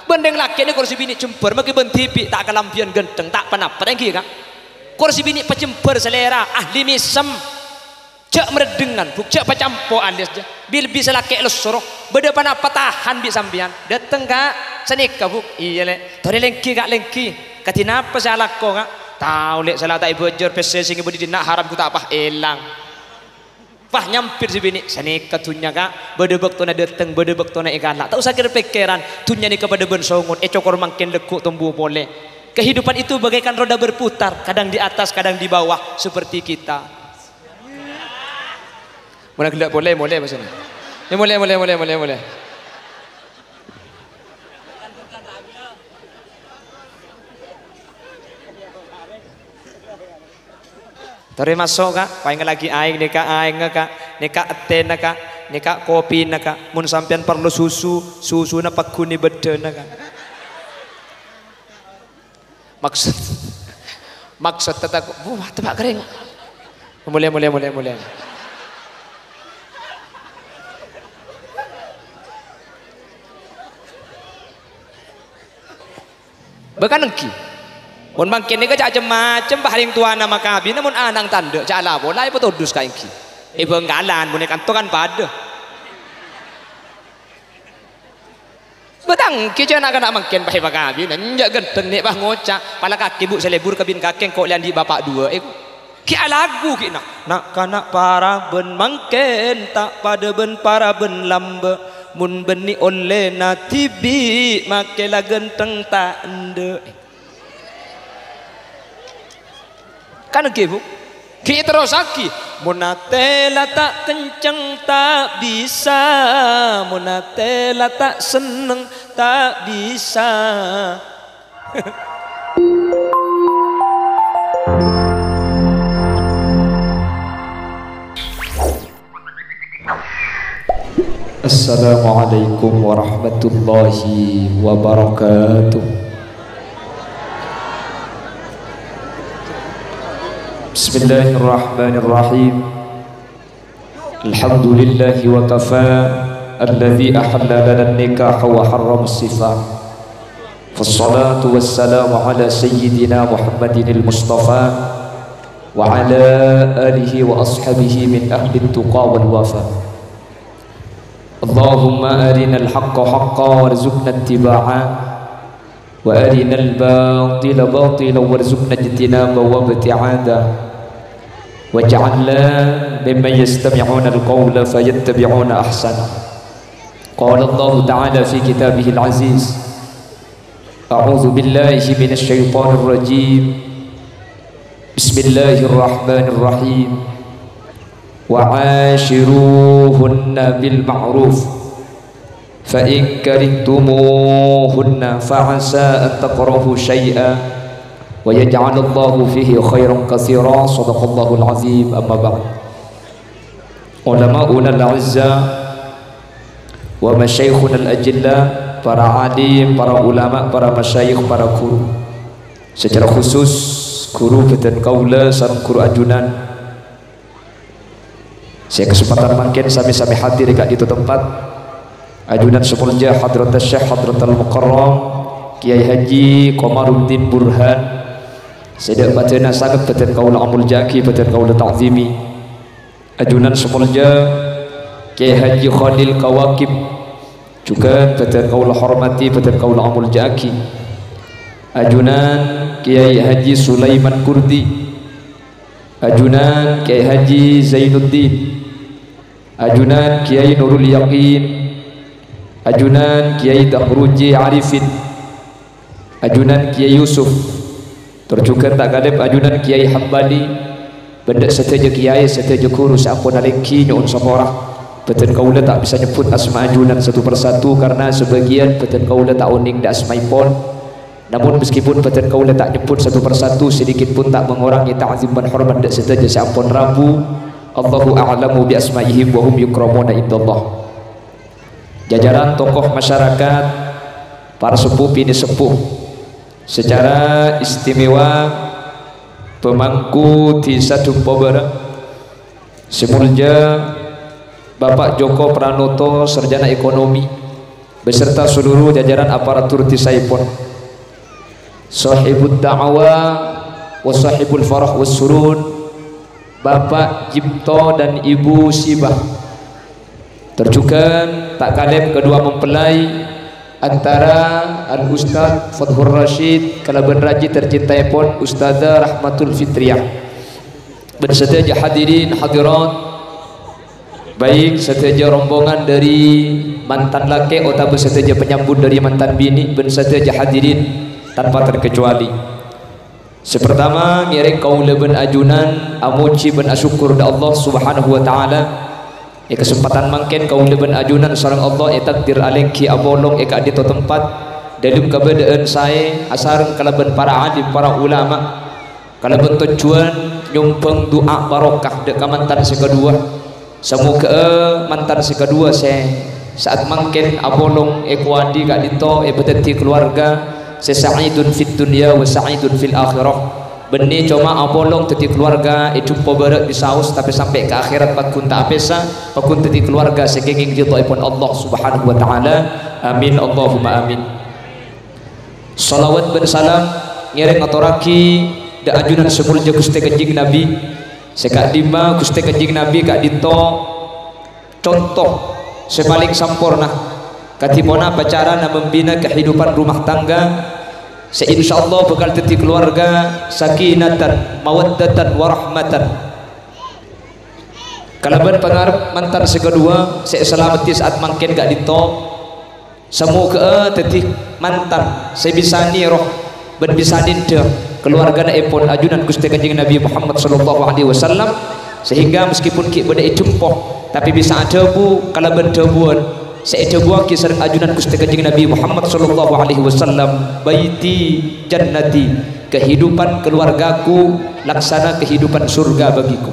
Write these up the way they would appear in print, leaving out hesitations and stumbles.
bendeng laki ni kursi bini cemper maki bentipi tak kelampian genteng tak penapa tengki kak kursi bini pecemper selera ahli misem cek meredengan buk cek pecampo alias je bil bisa laki lesoro beda penapa tahan bi sambian dateng kak senik kak buk iya le tori lengki kak lengki katina apa salah kok kak tahu lek salah tak ibu ajar pese sing ibu dinak haram ku tak apa elang pah nyampir si bini sani katunya kak bedebek tuna deteng bedebek tuna ikan lah tak usah kira pikiran tunya ni kepada ben songon cokor makin lekuk tumbuh boleh kehidupan itu bagaikan roda berputar kadang di atas kadang di bawah seperti kita boleh gelak boleh maksudnya ya boleh Tari masuk kak, paling lagi aing nika eten kak, nika kopi kak, mun sampean perlu susu na pakuni beda kak. Maksud tetap, wah tebak kering. Mulai. Bahkan engki. Mun mangkin ni cak macam paling tua nama kabi namun anang tanda cak lah bola ibu todus kain ki ibu nggalan mun kantor kan pada betang ki cak nak mangkin pakai kabi nanjak genteng ni bah ngocak pala kaki bu selebur kabin kakeng kok lian di bapak dua ki lagu ki nak kanak para ben mangkin tak pada ben para ben lambe mun beni oleh na tibi makela genteng tak ende kan gitu kita terus lagi munatela tak kenceng tak bisa munatela tak seneng tak bisa Assalamualaikum warahmatullahi wabarakatuh. Bismillahirrahmanirrahim. Alhamdulillahi wa kafa alladhi ahalla lana an-nikah wa harrama as-sifah. Wassalatu wassalamu ala sayyidina Muhammadin al-Mustafa wa ala alihi wa ashabihi min ahli at-tuqa wal wafa. Allahumma arina al-haqqa haqqan warzuqna ittiba'ah wa arina al-batila batilan warzuqna ijtinaba wa ibti'ada. وَجَعَلْنَا مِمَّنْ يَسْتَمِعُونَ الْقَوْلَ فَيَتَّبِعُونَ أَحْسَنَهُ. قال الله تعالى في كتابه العزيز أعوذ بالله من الشيطان الرجيم بسم الله الرحمن الرحيم وعاشروهن بالمعروف فإن كرهتموهن فعسى أن تكرهوا شيئا ويجعل الله فيه خيرا كثيرا صدق الله العظيم. أما بعد علماؤنا الأعزاء ومشايخنا الأجلاء para alim, para ulama, para masyayikh, para guru secara khusus guru beden kaula sareng guru ajunan saya kesempatan makin sami-sami hadir di itu tempat ajunan semulja Hadrat Syekh Hadratul Mukarram Kiai Haji Komaruddin Burhan sedak batena sangat beten kaula amul jaki beten kaula ta'zimi ajunan semulja Kiai Haji Khalil Kawakib juga beten kaula hormati beten kaula amul jaki ajunan Kiai Haji Sulaiman Kurdi ajunan Kiai Haji Zainuddin ajunan Kiai Nurul Yaqin ajunan Kiai Dahruji Arifin ajunan Kiai Yusuf terjukan tak kadep ajunan Kiai Hambali benda seteja kiai seteja guru sampun alengki nyuun samorah beten kaula tak bisa nyebut asma ajunan satu persatu karena sebagian beten kaula tak uning dak asmaipun namun meskipun beten kaula tak nyebut satu persatu sedikit pun tak mengurangi ta'zim dan hormat dak seteja sampun rabu Allahu a'lamu bi asma'ihim wa hum yukramuna indallah. Jajaran tokoh masyarakat para sepuh ini sepuh secara istimewa pemangku di Sadumpo Barat semulja Bapak Joko Pranoto sarjana ekonomi beserta seluruh jajaran aparatur tisaipun, sahibud da'wa wa sahibul farah was surun, Bapak Jipto dan Ibu Sibah, terjukan tak kalem kedua mempelai antara Al-Ustaz Fathur Rashid kalaban raji tercintai pun Ustazah Rahmatul Fitriyah, bersedia hadirin hadirat, baik seteja rombongan dari mantan laki atau bersedia penyambut dari mantan bini, bersedia hadirin tanpa terkecuali. Sepertama ngiring kaula ben ajunan amuji ben asyukur da Allah Subhanahu wa taala. Kesempatan mangken kaula ben ajunan sareng Allah takdir alengki abolong eka di tempat dalam keberadaan saya asar kalaban para alim para ulama kalaban tujuan nyumpeng doa barokah dek mantan sekedua. Semoga mantan sekedua saya saat mangken abolong ekwadi kak dito beteti keluarga sesa'idun fit dunya wa sa'idun fil akhirah. Benih cuma abolong teti keluarga itu poberak di saus tapi sampai ke akhirat pakun tak apesa pakun teti keluarga sekenging ridhoipun Allah Subhanahu wa taala. Amin Allahumma amin. Salawat ben salam ngiring aturaki da ajunan sepulja Gusti Kanjeng Nabi sekak dima Gusti Kanjeng Nabi kak dito contoh sepaling sampurna katipona pacaran dan membina kehidupan rumah tangga seinsyaallah bakal teti keluarga sakinatan mawaddatan warahmatan. Kalaban pengarep mantan sekedua seselamati saat mangken gak dito semoga teti mantan sebisani roh ben bisanin de keluarga na epon ajunan Gusti Kanjeng Nabi Muhammad sallallahu alaihi wasallam sehingga meskipun ki beda jempoh tapi bisa ada bu kalaban debuan seedebuan ki sareng ajunan Gusti Kanjeng Nabi Muhammad sallallahu alaihi wasallam baiti jannati kehidupan keluargaku laksana kehidupan surga bagiku.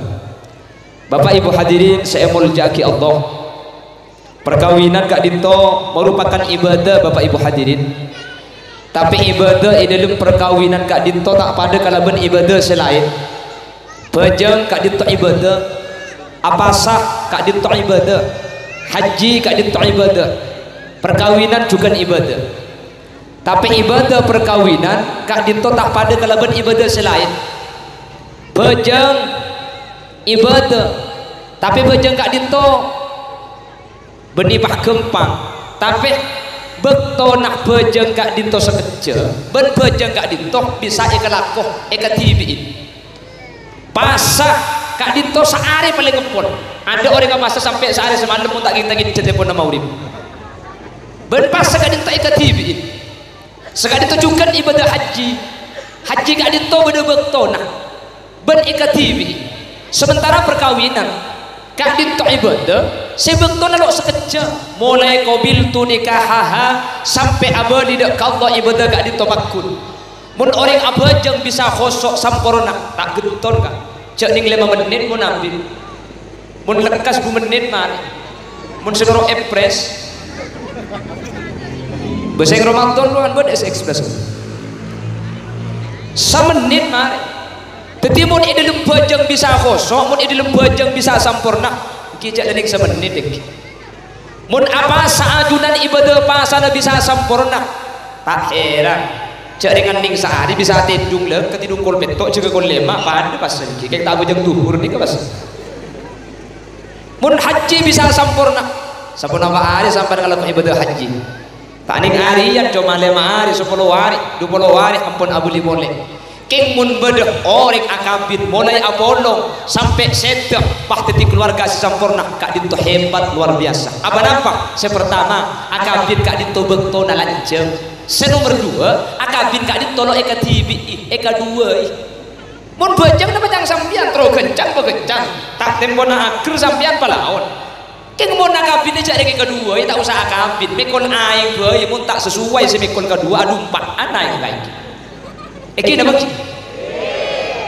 Bapak Ibu hadirin saya muljaki Allah, perkawinan kak dinto merupakan ibadah Bapak Ibu hadirin, tapi ibadah di dalam perkawinan kak dinto tak pada kalaban ibadah selain bajang kak dinto ibadah, apa sah kak dinto ibadah, haji kak dinto ibadah, perkawinan juga ibadah. Tapi ibadah perkawinan kak dinto tak pada kalaban ibadah selain bajang ibadah, tapi bajang kak dinto benibah gempang tapi bekto nak bajang kak dinto sekecil ben bajang kak dinto bisa eka lakoh eka tibiin pasah kak dinto sehari paling ngepon. Ada orang yang masa sampai sehari semalam pun tak kita gini telepon nama urip ben pasah kak dinto eka tibiin sekali tujukan ibadah haji kak dinto beda bekto nak ben eka tibiin. Sementara perkawinan kak dinto ibadah sebekto nalok sekecil mulai qabil tu nikahaha sampai abadi dak Allah ibadah kak dinto bakun. Mun orang abajang bisa khosok sampurna tak genton kak cek ning 5 menit mun ambil mun lekas 2 menit mari mun senoro express bahasa Ramadan lu kan buat express 1 menit mari. Tetapi mun dalam bajang bisa khosok mun dalam bajang bisa sampurna kijak dening 1 menit iki. Mun apa saajunan ibadah pasana bisa sampurna tak heran cek dengan ning sehari bisa tidung le ketidung kol petok juga kol lema pada pas iki kayak tak bajang duhur nih pas. Mun haji bisa sampurna apa hari sampai kalau ibadah haji tak ning harian cuma 5 hari 10 hari 20 hari ampun abuli boleh keng mun bedah orang akabin mulai abolong sampai sedap pahteti keluarga si sampurna kak dinto hebat luar biasa. Apa nampak? Sepertama akabin kak dinto bekto na lanceng. Senomor 2 akabin kak dinto lo eka tibi eka 2 mun bajang na bajang sampian tro kencang bekencang tak tempo na akhir sampian palaon keng mun akabin aja eka 2 tak usah akabin mekon aing bae mun tak sesuai si mekon kedua adu 4 anai kayak iki na bagi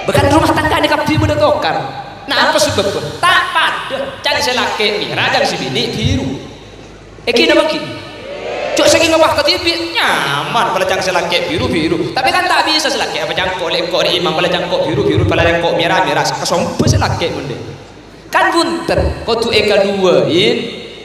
bahkan rumah tangga ini kabdi muda tokar. Nah apa sebab tak pada cang selake merah cang si bini biru iki na bagi cok saking ngewah ke TV nyaman pada cang selake biru tapi kan tak bisa selake apa jangkok lekok di imam pada jangkok biru pada lekok merah kesompo selake bende kan bunten kau tu eka 2in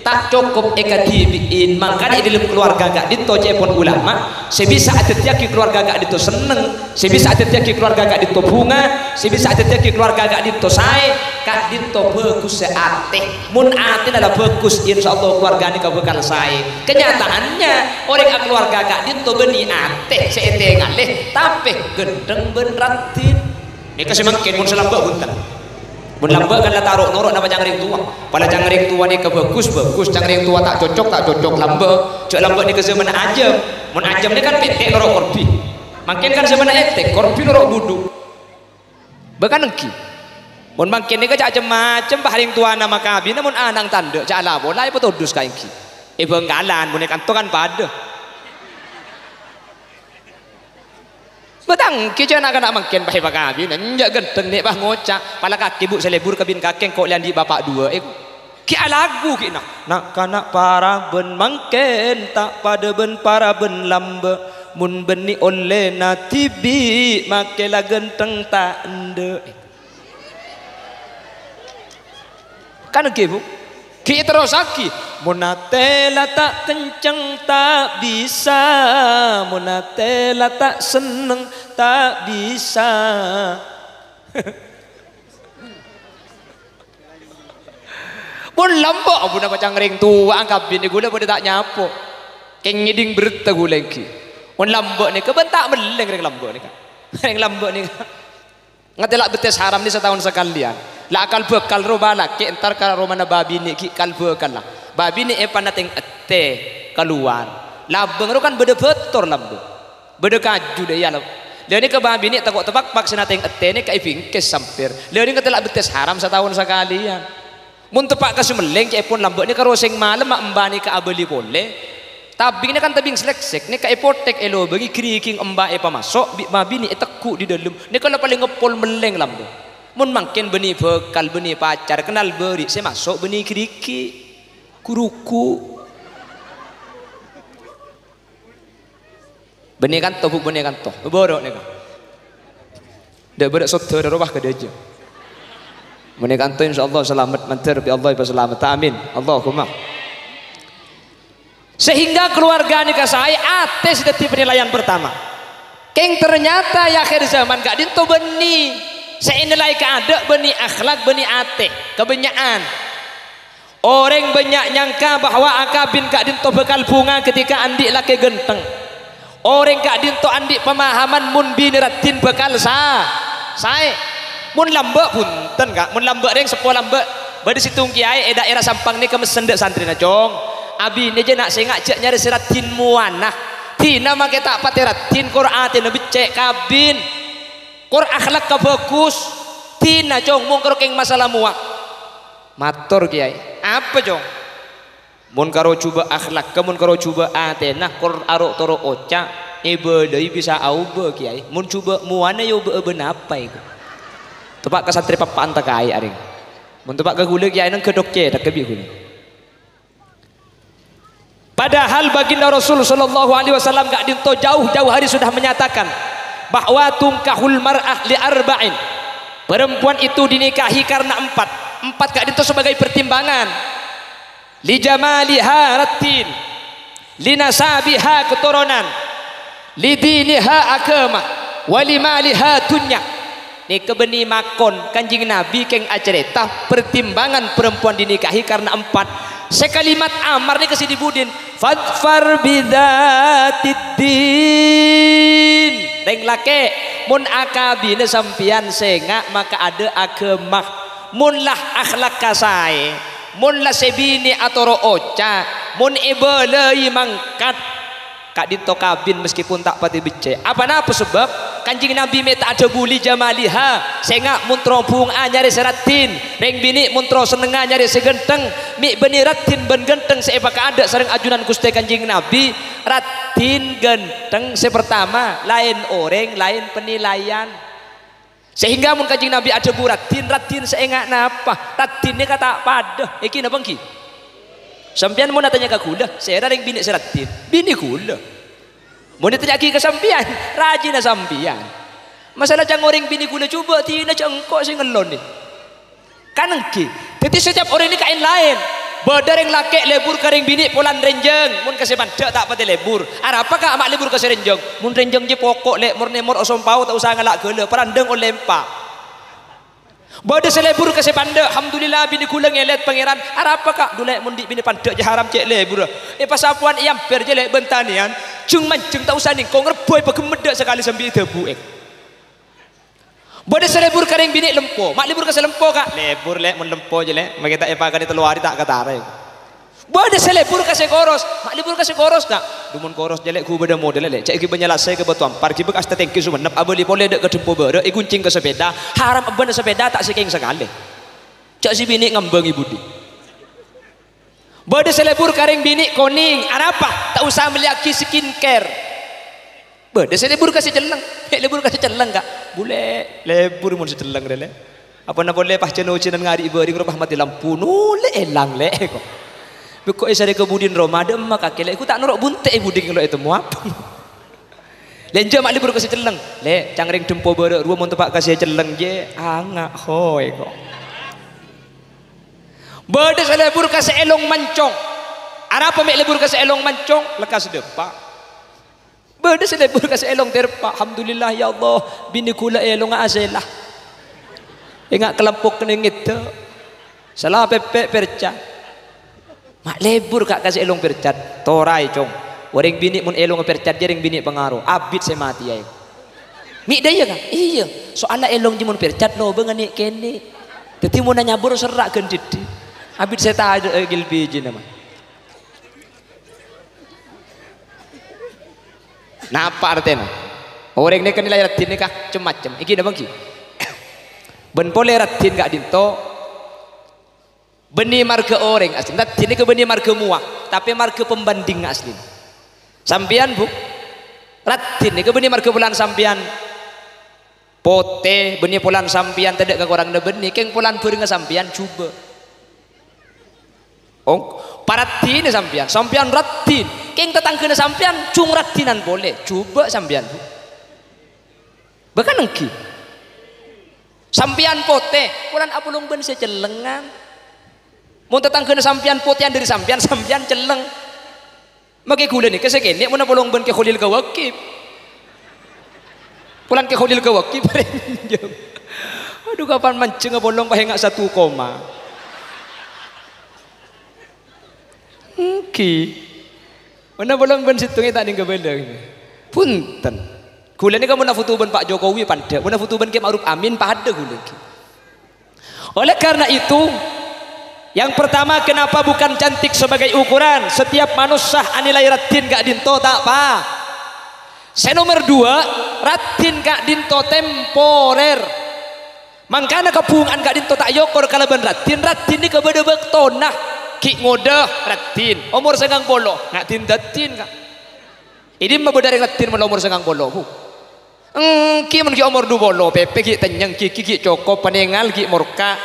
tak cukup ekadibiin makanya di dalam keluarga gak dito cepon ulama sebisa ada tiaki keluarga gak dito seneng sebisa ada tiaki keluarga gak dito bunga sebisa ada tiaki keluarga gak dito saya gak dito bagus seate mun ate adalah bagus insyaallah keluarga ini bakal saya kenyataannya orang keluarga gak dito beni ate seete ngalih tapi gendeng benratin ini kasih makin mun selamba buntan mun lamba kan lah taruh norok nama cangring tua pada cangring tua ni kebagus bagus cangring tua tak cocok lamba cok lamba ni ke zaman ajam mun ajam ni kan petek norok korbi makin kan zaman etek korbi norok budu bahkan engki mun makin ni ke cak macam baharing tua nama kabi namun anang tanda cak lah bola ipo todus ka engki benggalan mun kan to kan pada betang kita nak makin baik bakabi nanjak genteng nek bah ngocak pala kaki bu selebur kabin kakeng kok lian di bapak dua ki lagu ki nak kanak para ben mangken tak pada ben para ben lamba mun beni oleh natibi makela genteng tak ende kan ke bu ki terus aki munatela tak kenceng tak bisa munatela tak seneng tak bisa pun lambok abu nama cangring tua angkap bini gula pada tak nyapo keng ngiding berita gula ki pun lambok ni kebentak meleng ring lambok ni kan ring lambok ni ngatelak betes haram ni setahun sekalian lah akal bekal robalak ki entar ka romana babi ni ki kal bekal lah babi ni panateng ete keluar labeng ro kan bede betor lambeng bede kaju deh ya lha ni ke babi ni takok tepak pak senateng ete ni kai bingkes sampir lha ni ketelak betes haram setahun sekalian mun tepak ka sumeleng ki pun lambek ni karo sing malem mak mbani ka abeli boleh tabing ni kan tabing seleksek ni ka ipotek elo bagi kriking emba masuk babi ni teku di dalam ni kalau paling ngepol meleng lambeng mun makin beni bekal beni pacar kenal beri saya masuk beni kriki kuruku beni kanto bu beni kanto borok ni kan dak berak soto dak robah ke deje beni kanto insyaallah selamat mantir bi Allah selamat amin Allahumma sehingga keluarga nikah saya ates detik penilaian pertama keng ternyata ya akhir zaman gak dinto beni saya nilai keadaan beni akhlak beni ate kebenyaan orang banyak nyangka bahwa akabin kak dinto bekal bunga ketika andik laki genteng orang kak dinto andik pemahaman mun bini ratin bekal saya mun lambek punten kak mun lambek ring sepo lambek bade situng kiai daerah Sampang ni kemesendek santri na jong abi ni je nak saya ngajak nyari siratin muanah tina make tak patiratin Qur'an tina becek kabin Qur akhlak ka bagus tina jong mung karo keng masalah muak matur kiai apa jong mun karo coba akhlak mun karo coba atena Qur arok toro oca deui bisa auba kiai mun coba muana yo beubeun apa iku tepak ka santri papaan ta kai aring mun tepak ka gule kiai nang kedok ce tak kebi gule padahal baginda Rasul sallallahu alaihi wasallam gak dinto jauh-jauh hari sudah menyatakan bahwa tungkahul mar'ah li arba'in perempuan itu dinikahi karena empat gak itu sebagai pertimbangan li jamaliha ratin li nasabiha keturunan li diniha agama wa li maliha dunya ni kebeni makon kanjing Nabi keng acerita pertimbangan perempuan dinikahi karena empat sekalimat amar ni kasih dibudin fadfar bidatid din reng lake mun akabine sampian sengak maka ada agama mun lah akhlak kasae mun lah sebini atoro oca mun ibelei mangkat kak dito kabin meskipun tak pati becek apa napa sebab kanjing Nabi meta ada buli jamaliha sengak muntro bung nyari seratin reng bini muntro senenga nyari segenteng mi beni ratin ben genteng seebaka ada sering ajunan Gusti kanjing Nabi ratin genteng sepertama lain orang lain penilaian sehingga mun kanjing Nabi ada bu ratin seenggak napa ratin ini kata pada iki napa ki sampian mau natanya ke gula saya reng bini seratin bini gula mau ditanya ke sampian rajin sampian masalah jangan orang bini gula coba tina cengkok sih ngelon nih kan engki jadi setiap orang ini kain lain Bedereng laki lebur kering bini pulan renjeng mun kasih bandek tak pati lebur apa kak mak lebur kasih renjeng mun renjeng je pokok lek murni mur osompau tak usah ngalak gele perandeng oleh lempak bade selebur kasih bandek alhamdulillah bini kula ngelet pangeran apa kak dulek mun di bini bandek je haram cek lebur pasapuan iam per je lek bentanian jeng manceng tak usah ning kong reboy pagemedek sekali sambil debu Bode selebur kering bini lempo, mak libur kasih lempo kak, lebur lek mun lempo je lek, mak kita epakan itu luari tak katare. Bode selebur kasih koros, mak libur kasih koros kak, dumun koros je lek ku beda model lek, cek ki penyelasai ke batu ampar, ki bek asta tengki sumenep, abeli pole dek ke tempo bede, iguncing ke sepeda, haram aben sepeda tak seking sekali. Cek si bini ngembang ibu di. Bode selebur kering bini koning, apa? Tak usah meliaki skincare. Bede selebur kasih celeng, lebur kasih celeng kak, boleh lebur mun seceleng deh le. Apa nak boleh pas ceno cenan ngari beri ngerubah mati lampu, nule elang le kok. Beko esare kebudin Ramadan maka kele, aku tak nuruk bunte buding kalau itu muap. Lenjo mak lebur kasih celeng, le cangring tempo bere, ruang mun tempat kasih celeng je, angak hoy kok. Bede selebur kasih elong mancong, apa mek lebur kasih elong mancong, lekas depak. Bade selebur kasih elong terpa. Alhamdulillah ya Allah bini kula elong aselah. Ingat kelampuk kena itu. Salah pepe percat. Mak lebur kak kasih elong percat. Torai cong. Orang bini mun elong percat jaring bini pengaruh. Abid saya mati ya. Mik daya kan? Iya. Soalnya elong jimun percat no benganik kene. Teti mun nyabur serak gendit. Abid saya tak ada gilbi je nama. Nah apa artinya? Orang ini kan nilai ratin ni kah macam-macam. Iki dah bangki. Ben boleh ratin gak dinto. Beni marga orang asli. Ratin ni ke beni marga muak, tapi marga pembanding asli. Sampian bu. Ratin ni ke beni marga bulan sampian. Pote beni bulan sampian tidak ke orang dah beni. Keng bulan pering sampian cuba. Oh, paratin sampian, sampian ratin. Keng tetang kena sampian, cung ratinan boleh. Coba sampian. Bahkan engki. Sampian pote, pulan apulung ben secelengan. Mau tetang kena sampian pote yang dari sampian, sampian celeng. Magi gula ni kesekene, mau apulung ben ke khulil kawakib. Pulan ke khulil kawakib. Aduh kapan mancing apulung pahengak 1 koma. Ki mana bolong ben situng tak ning kebelang punten kula ni kamu nak foto ben Pak Jokowi pandai mana foto ben Ki Ma'ruf Amin pada kula ki. Oleh karena itu yang pertama kenapa bukan cantik sebagai ukuran setiap manusia anilai ratin gak dinto tak apa. Saya nomor 2 ratin gak dinto temporer mangkana kepungan gak dinto tak yokor kalau ben ratin ni kebeda bektonah ki ngodah ratin umur segang polo ngatin datin kak ini mah bedare ratin mun umur segang polo bu ki mun ki umur 2 polo pepe ki tenyang ki cokop panengal ki morka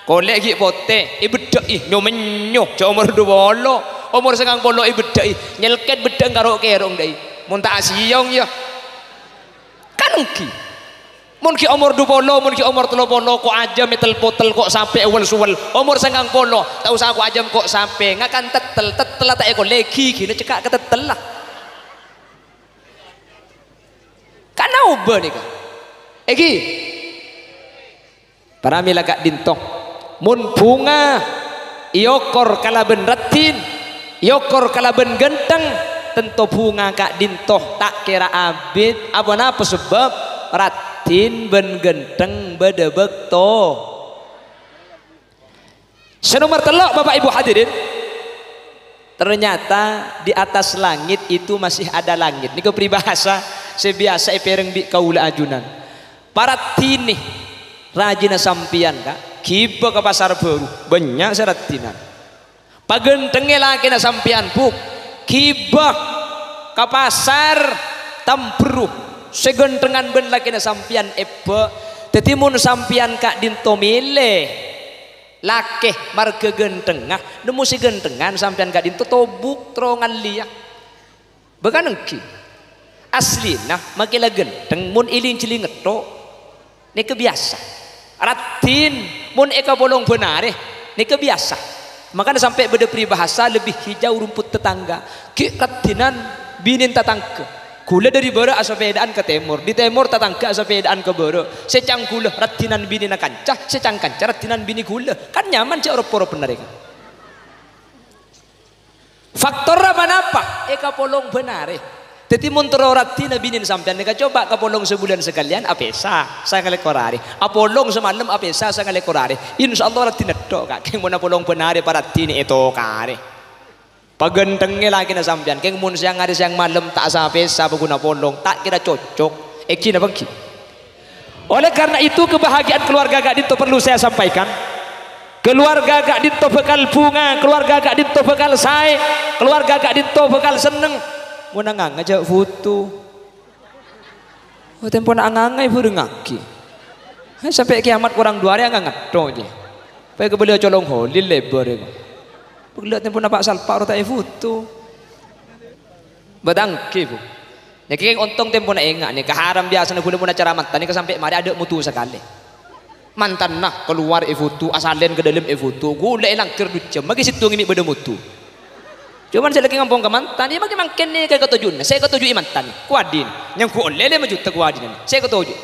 kolek ki pote ibedek nyomenyo jo umur 2 polo umur segang polo ibedek nyelket bedeng karo kerong dai mun tak asiyong ya kan ki mun ki umur 2 polo mun ki umur 3 polo kok aja metel potel kok sampai awal suwel umur 9 polo tak usah aku ajam kok sampai ngakan tetel tak eko legi gini cekak ke tetel lah karena ubah nih kan eki para mila gak dintong mun bunga iokor kalaben ratin iokor kalaben genteng tentu bunga kak dintoh tak kira abid apa sebab ratin ben genteng bedebek to. Senomor telok Bapak Ibu hadirin. Ternyata di atas langit itu masih ada langit. Ini kepribahasa sebiasa epereng bi kaula ajunan. Para tinih rajina sampian kak. Kiba ke pasar baru banyak seratinan. Pagentenge lagi na sampian puk. Kiba ke pasar Tambruh. Segentengan ben lagi na sampian eba tetimun sampian kak dinto milih lakeh marga gentengah nemu si gentengan sampian kak dinto tobuk terongan liak bahkan engki asli nah makila genteng mun iling ciling ngetok ini kebiasa ratin mun eka bolong benare ini kebiasa Makanya sampai beda peribahasa lebih hijau rumput tetangga. Ki ratinan binin tatangke. Kula dari bara asapedaan ke timur, di timur tatangga asapedaan ke bara. Secang kula ratinan bini na kancah, secang kancah ratinan bini kula. Kan nyaman cak orang-orang benar kan. Faktor apa? Kapolong benar. Jadi muntro ratina binin sampean nika coba kapolong sebulan sekalian apesa saya ngalekorari. Apolong semalam apesa saya ngalekorari. Insyaallah ratina tok kak. Keng mun apolong benar para tini itu kare. Pagentengnya lagi na sampean. Keng mun siang hari siang malam tak sapesa paguna polong tak kira cocok. Kina bangki. Oleh karena itu kebahagiaan keluarga Gak Dinto perlu saya sampaikan. Keluarga Gak Dinto bekal bunga, keluarga Gak Dinto bekal say, keluarga Gak Dinto bekal seneng. Mau nangang aja foto. Oh tempo nak angangai pun ngaki. Sampai kiamat kurang 2 hari angang to je. Pai ke beliau colong holil lebar itu. Beliau tempo nampak salpak tak foto. Badangki bu. Ya keng ontong tempo nak engak ni keharam biasa nak gula mun acara mantan ni sampai mari ada mutu sekali. Mantan nak keluar foto asalen ke dalam foto gula elang kerduce bagi situ ngimi beda mutu. Cuman saya lagi ngampung ke mantan, dia bagi makin ni kayak ketujuh. Saya ketujuh mantan, kuadin. Yang ku oleh 5 juta kuadin. Saya ketujuh.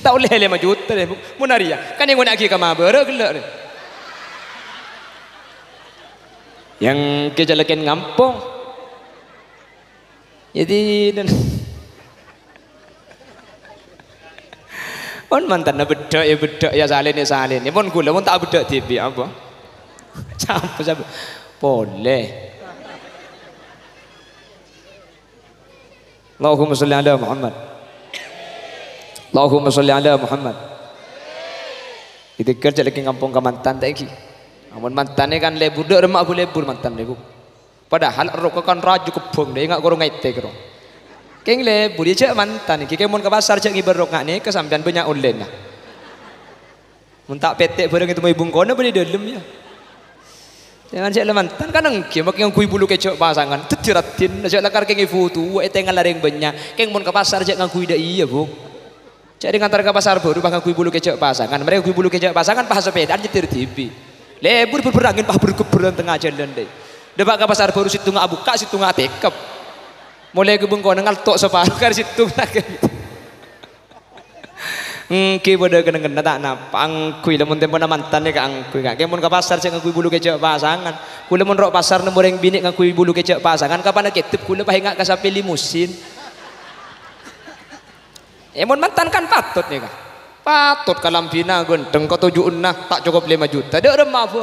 Tak oleh 5 juta deh, munaria. Kan yang nak lagi ke mabara gelak. Yang kejalakan ngampung. Jadi dan on mantan na bedak ya salin. Ya pun gula pun tak bedak TV apa? Siapa? Boleh. Allahumma salli ala Muhammad. Allahumma salli ala Muhammad. Itu kerja lagi kampung ke mantan tak lagi. Amun mantan ni kan lebur dak remak aku lebur mantan lebu. Padahal rok kan raju kebong dia ingat gorong ngaite kero. Keng lebur dia cak mantan ni. Keng mun ke pasar cak ngiberok ngak ni kesampian banyak online lah. Mun tak petek barang itu mau ibung kono beli dalam ya. Jangan cek mantan kan engke makin ngakui bulu kecok pasangan tetiratin cek lakar keng foto tengah lareng banyak keng mun ke pasar cek ngakui dak iya bu cek ngantar ke pasar baru bang ngakui bulu kecok pasangan mereka ngakui bulu kecok pasangan pas sepedaan nyetir TV lebur berangin pah berkeberan tengah jalan deh debak ke pasar baru situ ngak buka situ ngak tekep mulai ke bengkone ngaltok separuh kar situ Engke pada kena tak napang kui lamun tempo na mantan ni ka angkui ka kemun ka pasar cek ngakui bulu kecak pasangan kula mun rok pasar nemu reng bini ngakui bulu kecak pasangan kapan ketep kula pahe ngak kasape limusin mun mantan kan patut ni ka patut kalampina genteng ko 7 nah tak cukup 5 juta dek remah apa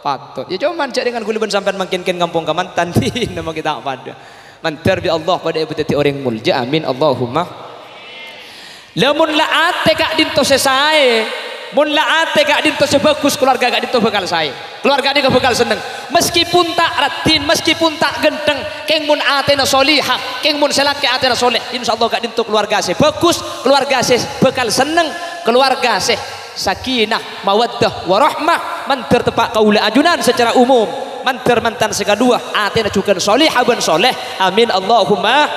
patut ya cuman cek dengan kula ben sampean makin kampung ka mantan di nama kita pada mantar bi Allah pada ibadati orang mulja amin Allahumma. Lamun laate Gak Dinto sesae, mun laate Gak Dinto sebagus keluarga Gak Dinto bakal sae. Keluarga ini bakal seneng. Meskipun tak ratin, meskipun tak genteng, keng mun atena solihah, keng mun selake atena soleh, insyaallah Gak Dinto keluarga se bagus, keluarga se bakal seneng, keluarga se sakinah, mawaddah, warahmah, mantar tepak kaula ajunan secara umum. Mantar mantan sekadua, atena juga solihah ben soleh. Amin Allahumma.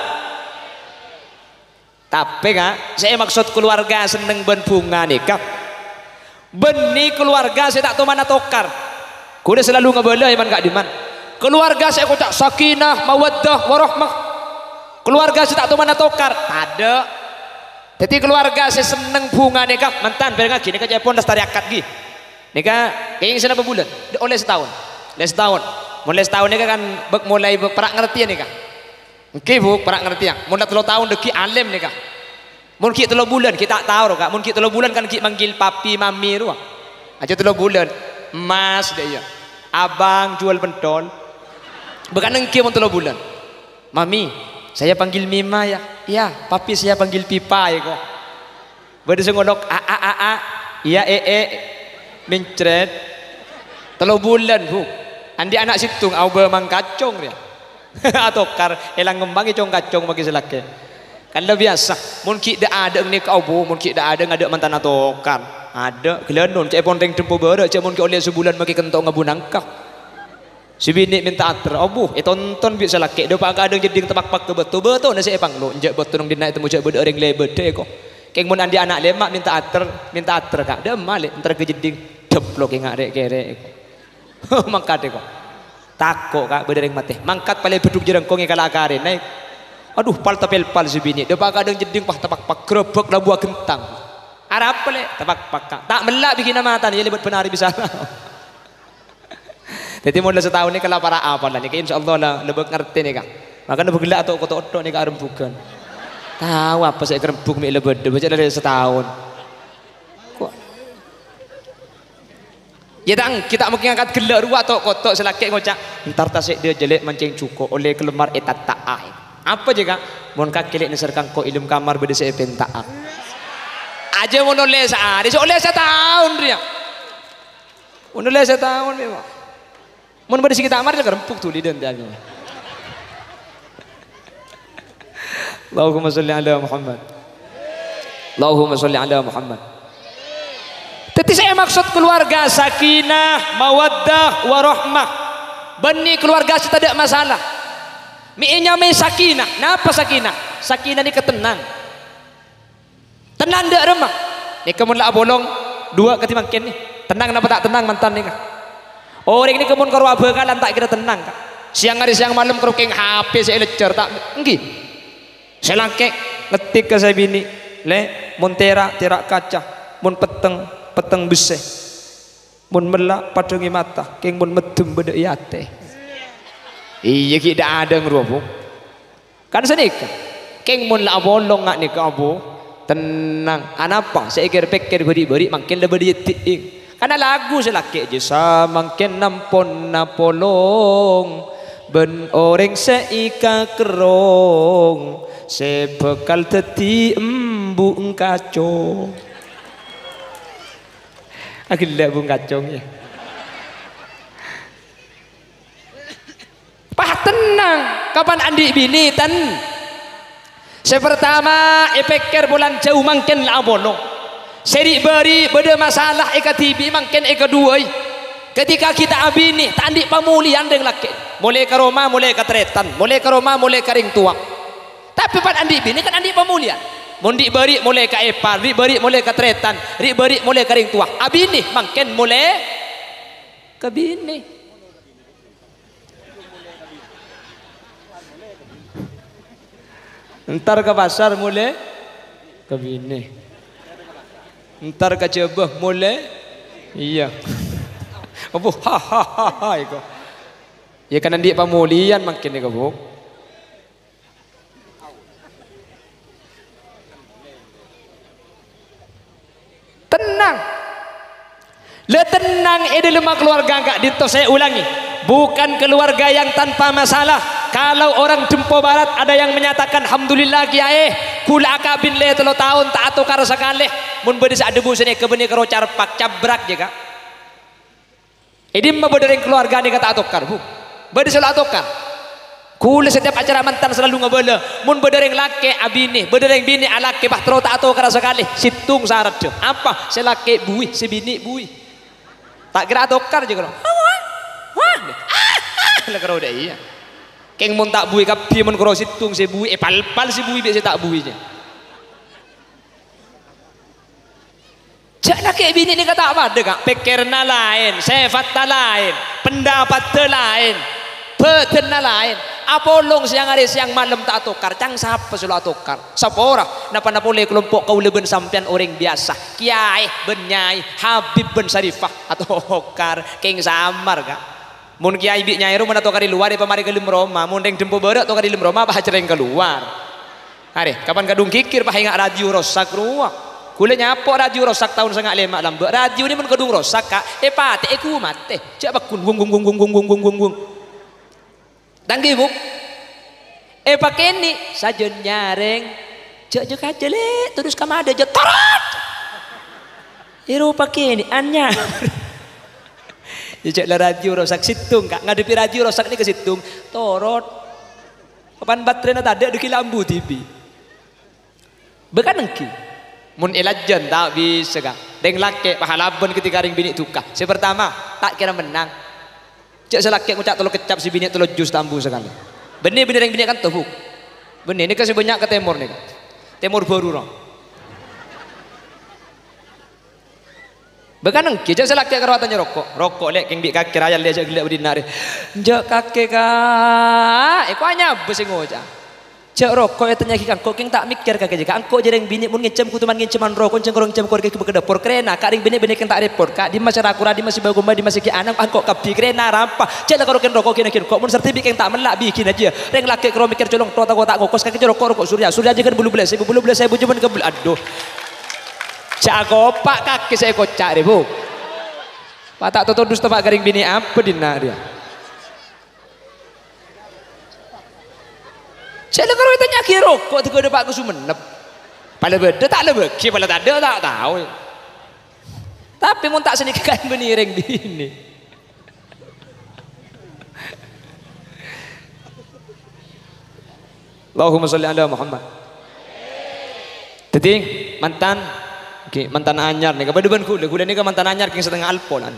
Tapi kak, saya maksud keluarga seneng ben bunga nikah. Beni keluarga saya tak tahu mana tokar. Kuda selalu ngebela iman Kak Diman. Keluarga saya kocak sakinah, mawaddah, warahmah. Keluarga saya tak tahu mana tokar. Ada. Jadi keluarga saya seneng bunga nikah. Mantan bareng lagi nikah Jepun lestari akad gi. Nikah kayaknya sana berbulan. Oleh setahun. Mulai setahun nikah kan mulai perak ngerti ya nikah. Oke bu, perak ngerti ya. Mulai 3 tahun deki alim nih kak. Mungkin 3 bulan kita tak tahu kak. Mungkin 3 bulan kan kita manggil papi mami ruang. Aja 3 bulan. Mas deh ya. Abang jual pentol. Bukan nengki mau 3 bulan. Mami, saya panggil Mima ya. Iya, papi saya panggil Pipa ya kok. Baru ngolok a. Iya mencret. 3 bulan bu. Andi anak situng au bemang kacung dia. Atau kar elang ngembang cong kacong bagi selake kan biasa mungkin dah ada ni kau bu mungkin dah ada ngada mantan atau kar ada kelenon cek ponteng tempo bere cek mungkin oleh sebulan bagi kentong ngabunang kau si bini minta ater bu tonton biasa selake dia pak ada jadi tepak ke betul nasi epang lo njak betul nong dina itu mujak berde orang lebet deh kok keng mun andi anak lemak minta ater kak dia malik ntar kejeding deblok ngak rek kerek Mangkat kok. Takok kak bedereng mati. Mangkat paling beduk jereng kongi kala akarin naik. Aduh pal tapel pal sebini. Depa kadang jeding pah tapak pak grebek la buah gentang. Arab pale tapak pak kak. Tak melak bikin mata nih lebet penari bisa. Jadi modal setahun ini kalau para apa lah nih, insyaallah lah lebek ngerti nih kak. Makanya bergelak atau kotor nih kak rembukan. Tahu apa saya kerembuk mi lebet, baca dari setahun. Kok? Ya tang kita mungkin angkat gelak ruah atau kotor selaki ngocak. Ntar tasik dia jelek mancing cukup oleh kelemar etat taai. Apa jika? Mon kak kelek neserkan ko ilmu kamar beda saya pentaak. Aja mau nulis ada, oleh setahun dia. Mau nulis setahun memang. Mun bade kita amar dia kerempuk tuh lidan dia. Allahumma sholli ala Muhammad. Allahumma sholli ala Muhammad. Tapi saya maksud keluarga sakinah, mawaddah, warahmah. Bani keluarga kita tidak masalah. Mi'nya me sakinah. Napa sakinah? Sakinah ni ketenang. Tenang dak remah. Ni kemun lah bolong dua ketimbang ken ni. Tenang napa tak tenang mantan ni kah? Orang ini kemun karo bekalan tak kira tenang kak. Siang hari siang malam karo keng HP saya lecer tak enggi. Saya langkek ngetik ke saya bini le montera terak kaca mun peteng besi mun melak padungi mata keng mun medem beda yate. Iya kita ada ngerobok kan senika keng mun lah bolong ngak nika abu tenang anapa saya pikir beri makin lebih ditik. Karena lagu selaki jesa makin nampon napolong ben orang seika kerong sebekal teti embu engkaco agak bung kacongnya pah tenang kapan andi bini ten sepertama epekir bulan jauh makin lah bolong seri beri beda masalah eka tibi makin eka dua ketika kita abini tandi pamulian dengan laki mulai ke Roma mulai ke tretan mulai ke Roma mulai ke ring tua tapi pada andi bini kan andi pamulian mundi beri mulai ke epar ri beri mulai ke tretan ri beri mulai ke ring tua abini makin mulai ke bini ntar ke pasar mulai ke bini ntar kacebah mulai iya apa ha itu ya kan dia pamulian makin ni kabu tenang le tenang dalam keluarga enggak dito saya ulangi bukan keluarga yang tanpa masalah. Kalau orang Dempo Barat ada yang menyatakan alhamdulillah kiai kula akabin le 3 tahun tak atukar sekali mun bede sak debu sini ke benih karo carpak cabrak je kak ini mah bedereng keluarga ni kata atukar bu bede selalu atukar kula setiap acara mantan selalu ngebela mun bedereng laki abini bedereng bini alaki bah terus tak atukar sekali situng syarat je apa selaki bui sebini bui tak kira atukar je kalau wah lah karo dah iya keng mun tak bui kapi mun karo situng si bui pal si bui biasa tak buinya jangan kayak bini ni kata apa dek pikirna lain sifatna lain pendapat lain petena lain apolong siang hari siang malam tak tukar cang siapa sulah tukar siapa orang napa boleh kelompok kau leben sampean orang biasa kiai benyai habib ben sarifah atau hokar keng samar kak mun kiai bi nyai rumah atau kari luar di pamari kelim Roma mun deng Dempo Barat atau kari lim Roma bah cereng keluar hari kapan kadung kikir bah ingat radio rosak ruang kule nyapo radio rosak tahun setengah lima lambat radio ni mun kadung rosak kak pate ku mate cak bakun gung tanggi bu pakai ni sajen nyareng cak juga jelek terus kamu ada jetorat iru pakai ni anya ya lah radio rosak situng kak ngadepi radio rosak ni ke situng torot kapan baterai na tadi di lambu TV bekan engki mun ilajan tak bisa kak deng laki pahalaban ketika ring bini tukah si pertama tak kira menang cak selaki ngucak tolo kecap si bini tolo jus tambu sekali benih yang bini kan tuh benih ini kasih banyak ke timur nih timur baru roh Bekanang kita selaki kerawatan rokok lek keng bi kaki raya le jak gelek bedinar. Jak kaki ka, iko hanya besing ngoja. Jak rokok ya tanya kikang kok keng tak mikir kaki jika angko jereng bini mun ngecem kutuman ngeceman rokok cengkorong cem kor kaki bekedapur krena kak ring bini keng tak report kak di masyarakat di masih bagumba di masih ki anak angko kapi krena rampa cek lah koroken rokok kena kok mun serti bi keng tak melak bikin aja reng laki kro mikir colong tota tak ngokos kaki rokok surya aja kan bulu belas saya bujuman ke aduh cak gopak kaki saya kocak deh bu patak toto dus tempat garing bini apa dina dia saya kalau itu nyaki rokok tu kau pak Sumenep pada beda tak lebih pada tak ada tak tahu tapi mun tak seni kain beniring bini Allahumma sholli ala Muhammad teting mantan mantan anyar nih kepada kuda ni ke mantan anyar yang setengah alpolan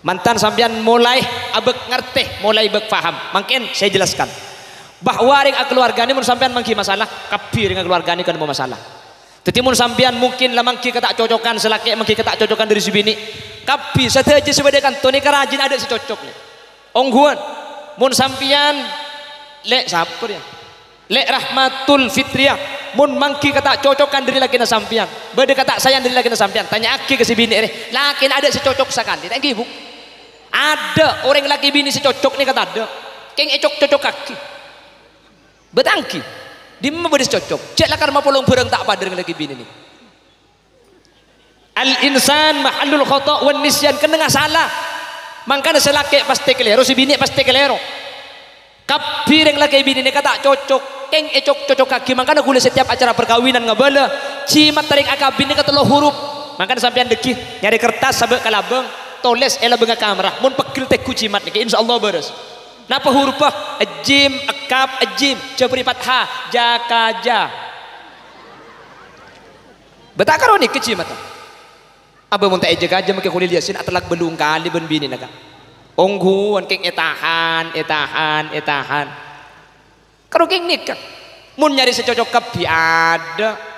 mantan sampean mulai abek ngerti mulai abek paham mungkin saya jelaskan bahwa ring keluarga ini mun sampean mangki masalah kapi dengan keluarga ini kan mau masalah jadi mun sampean mungkin lah mangki ketak cocokan selaki mangki ketak cocokan dari si bini kapi sateja sebedakan toni kerajin ada si cocok nih ongguan mun sampean lek sapur ya lek rahmatul fitriyah mun mangki ketak cocokan dari laki na sampean beda ketak sayang dari laki na sampean tanya aki ke si bini laki ada si cocok sekali thank you bu ada orang laki bini si cocok nih kata ada keng cocok kaki betangki di mana boleh cocok cek lah karena polong berang tak pada dengan lagi bini ni al insan mahallul khata' wan nisyan kena salah mangkana selaki pasti kelero si bini pasti kelero kapi yang lagi bini ni kata cocok keng cocok kaki mangkana gula setiap acara perkawinan ngabala cimat tarik akabin ni kata lo huruf mangkana sampean deki nyari kertas sabek kalabeng toles ela benga kamera mun pekil teku cimat ni insyaallah beres napa huruf apa? Ajim, akab, ajim, cepri fathah, jakaja. Betakar ni kecil mata. Aba mun ta jakaja make kulil yasin atalak belung kali ben bini naga. Ongguan keng etahan. Karo keng nikah. Mun nyari secocok kapi ada.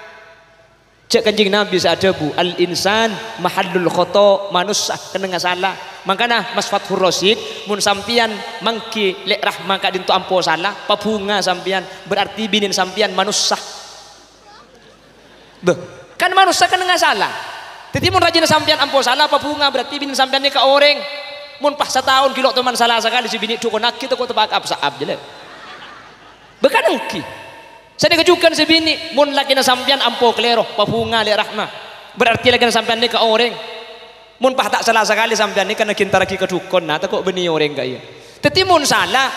Cek kanjing Nabi ada bu al insan mahallul khata' manusia kena salah makana Mas Fathur Rasyid mun sampian mangki lek rahma ka dintu ampo salah pabunga sampian berarti binin sampian manusia beh kan manusia kena salah jadi mun rajin sampian ampo salah pabunga berarti binin sampian ni ka orang mun pas setahun kilo teman salah sekali si bini cukup nak kita kau tebak apa saab je bekan engki saya kejukan si bini mun laki na sampian ampo klero pabunga le rahmah berarti lagi na sampian ni ka orang mun pah tak salah sekali sampian ni kana kinta lagi kedukon na takok beni orang kaya teti mun salah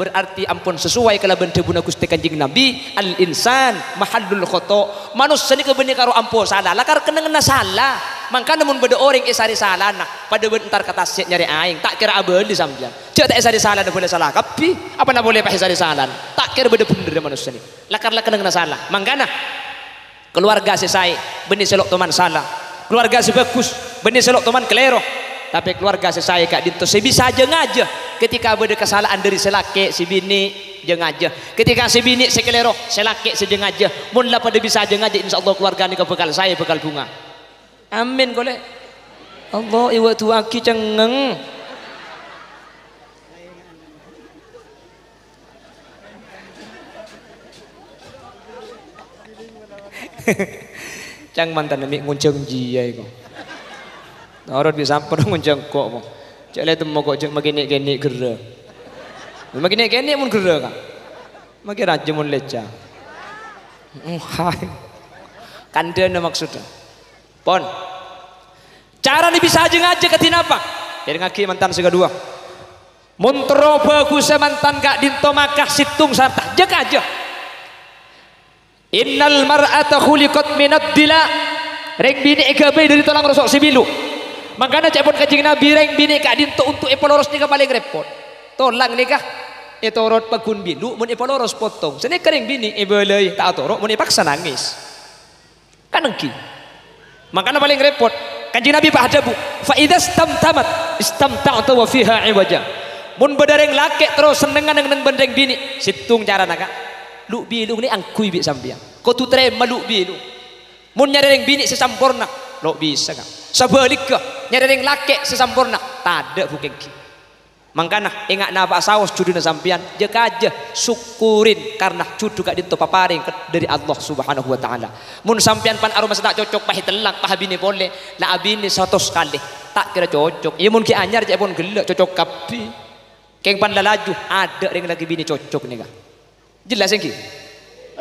berarti ampun sesuai kala bente buna Gusti Kanjeng Nabi al insan mahallul khata' manusia ni kebeni karo ampo salah lakar kena salah mangkana mun beda orang isari salah nah pada bentar kata siap nyari aing tak kira abeli sampian cek tak isari salah dah boleh salah kapi apa nak boleh pah isari salah tak kira beda bener manusia ni lakar kena salah mangkana keluarga selesai beni selok teman salah keluarga sebagus beni selok teman kelero tapi keluarga selesai kak dinto sebisa aja ngaja ketika beda kesalahan dari selaki si bini jeng aja ketika si bini sekelero selaki sejeng aja mun lah pada bisa aja ngaja insyaallah keluarga ni bekal saya bekal bunga amin golek Allah iwa tuaki cengeng cang mantan nami ngunceng jia iko orang bisa perlu ngunceng kok mo cak le temo kok cek magini gerra magini mun gerra ka magi raja mun leca hai kandana maksudnya pon cara ni bisa aja ngaja ketina apa jadi ngaki mantan sega dua muntro bagus mantan gak dinto makah situng sarta jek aja innal mar'ata khuliqat minad dila reng bini egabe dari tulang rusuk sibilu makanya cek pun kajing Nabi reng bini kak dinto untuk epoloros nikah paling repot tolang nikah etorot pagun bilu mun epoloros potong sini kering bini ebelei tak atorok mun ipaksa nangis kan engki makanya paling repot kanjeng Nabi pak ada bu fa idza istamta'ta wa fiha iwaja mun bedareng laki terus senengan dengan bendeng bini situng cara nak lu bilu ni angkui bi sampian kau tu terima lu bilu mun nyareng bini sesampurna lo bisa kan Sebaliknya nyari yang laki sesempurna tak ada bukan ki. Mangkana ingat napa saus juduna sampian jeka aja syukurin karena cudu gak dinto paparing dari Allah Subhanahu wa taala. Mun sampian pan aroma tak cocok pahit telak pah bini boleh la abini 100 kali tak kira cocok. Ya mun ki anyar je pun gelek cocok kapi. Keng pan lalaju ada ring lagi bini cocok nih kah. Jelas ki.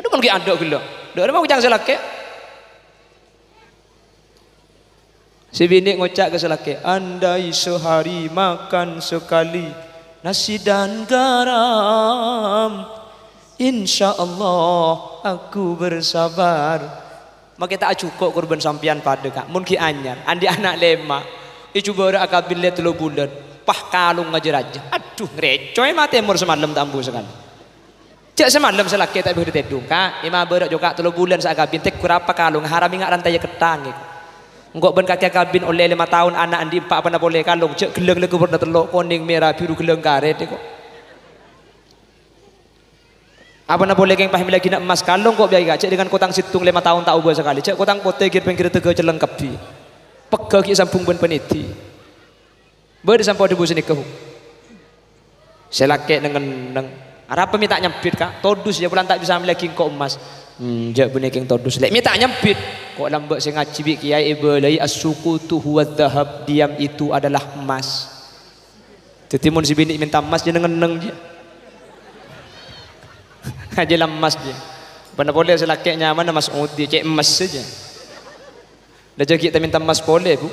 Aduh mun ki ada gelek. Dak mau jangan selake. Si bini ngocak ke selaki, andai sehari makan sekali nasi dan garam, insya Allah aku bersabar. Maka tak cukup korban sampian pada kak. Mungkin anyar, andi anak lema, icu baru akabil lihat 3 bulan, pah kalung ngajar aja. Aduh ngerecoy mati emor semalam tambu sekali. Cek semalam selaki tak boleh tidur kak. Ima berak juga 3 bulan seakabil tek kurapa kalung haram ingat rantai ketang. Enggak ben kakek kabin oleh 5 tahun anak andi 4 apa boleh kalung cek geleng legu pernah telok kuning merah biru geleng karet kok apa boleh keng pahmi lagi nak emas kalung kok biaya cek dengan kotang situng 5 tahun tak ubah sekali cek kotang pote kir pengkir tega celeng kepi pegah ki sampung ben peniti ber sampai debu sini kehu selake dengan arapa minta nyempit kak todus ya bulan tak bisa ambil lagi kok emas jak bener keng todus lek minta nyempit kok lambak sing ngaji bi kiai ibalai as-sukutu huwa dhahab diam itu adalah emas. Jadi mun si bini minta emas je neng dia. Aja lah emas dia. Mana boleh selaki nyaman emas udi cek emas saja. Dah jadi kita minta emas boleh bu.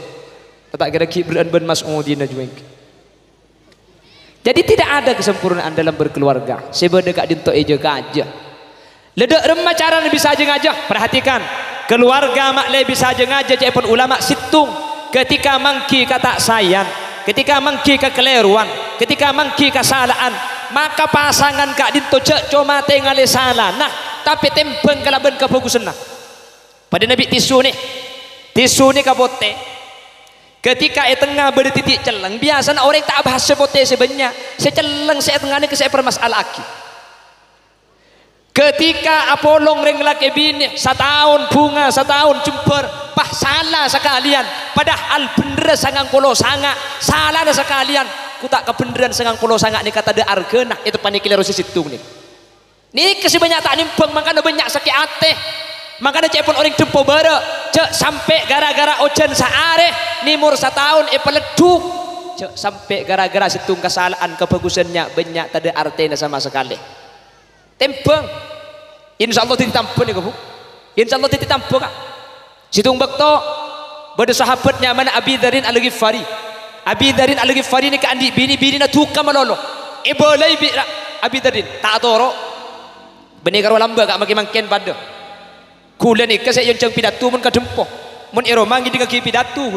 Tak kira ki beran emas udi na jueng. Jadi tidak ada kesempurnaan dalam berkeluarga. Sebab dekat dinto eja aja. Ledak remah cara bisa aja ngajak. Perhatikan. Keluarga makle bisa aja ngajak pun ulama situng ketika mangki kata sayang, ketika mangki kekeliruan, ketika mangki kesalahan, maka pasangan kak dinto cek cuma tengale salah. Nah, tapi tempeng kalaban kebagusan nah. Pada Nabi tisu nih kapote. Ketika tengah bertitik celeng, biasa orang tak bahas sepote sebenarnya. Saya celeng saya tengah ni ke saya permasalah aki. Ketika apolong reng laki bini 1 tahun bunga 1 tahun jemper pah salah sekalian padahal bener sangang polo sanga salah ada sekalian ku tak kebeneran sangang polo sanga ni kata de argena itu panikile rosi situng ni kasih banyak tak nimpeng makanya banyak sakit ate makanya cek pun orang tempo bara cek sampai gara-gara ojen saare nimur 1 tahun peleduk cek sampai gara-gara situng kesalahan kebagusannya banyak tak ada artinya sama sekali. Tempeng, insya Allah ditampun ya bu, insya Allah ditampun kak. Situng bekto, pada sahabatnya mana Abi Darin Al-Ghifari, Abi Darin Al-Ghifari ni kan di bini na tukar melolo, boleh bi Abi Darin tak toro, benih karo lamba kak makin pada, kulen ni kasih yang ceng pidato mun kadempo, mun eromangi dengan pidato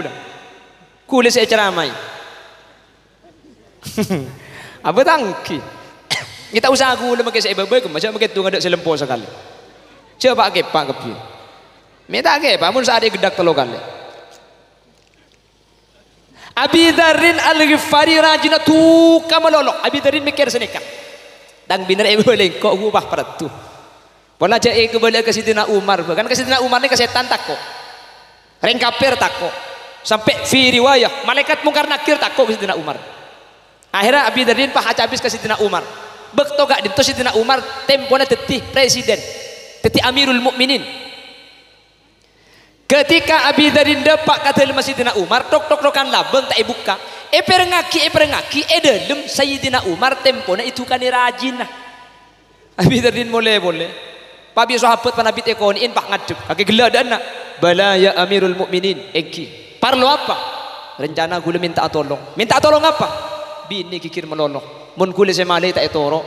kulen saya ceramai, apa tangki? Kita usaha gula makai saya babai macam makai tu ada selempo sekali. Coba ke pak kepi. Minta ke pak mun saat dia gedak telo kali. Abi Darin Al-Ghifari rajina tu kamalolo. Abi Darin mikir senekan. Dan bener boleh kok ubah peratu. Pola cek kembali ke Sidina Umar. Kan ke Sidina Umar ni ke setan takko. Reng kafir takko. Sampai fi riwayah malaikat mungkar nakir takko ke Sidina Umar. Akhirnya Abi Darin pah habis ke Sidina Umar. Bekto gak dinto Sidina Umar tempona tetih presiden tetih Amirul Mukminin ketika Abi Darin dapat kata lima Sidina Umar tok-tok-tokan labeng tak buka perengaki delem Sayyidina Umar tempona itu kan rajin Abi Darin boleh pabi sahabat panabit ekoniin pak ngadep kaki gela dana bala ya Amirul Mukminin eki parlo apa rencana gula minta tolong apa bini kikir meloloh mun kule semale tak etoro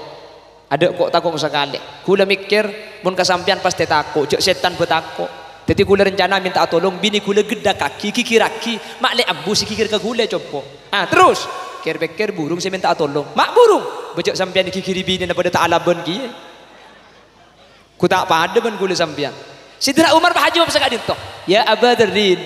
ada kok takut sekali kule mikir mun kesampian pasti takut cek setan betako jadi kule rencana minta tolong bini kule geda kaki kikiraki mak le ambu si kikir ke kule copo terus kir burung saya minta tolong mak burung becek sampian kikiri bini daripada tak alaban ki ku tak pada ben kule sampian Sidina Umar pak haji apa sekali toh ya Abadarin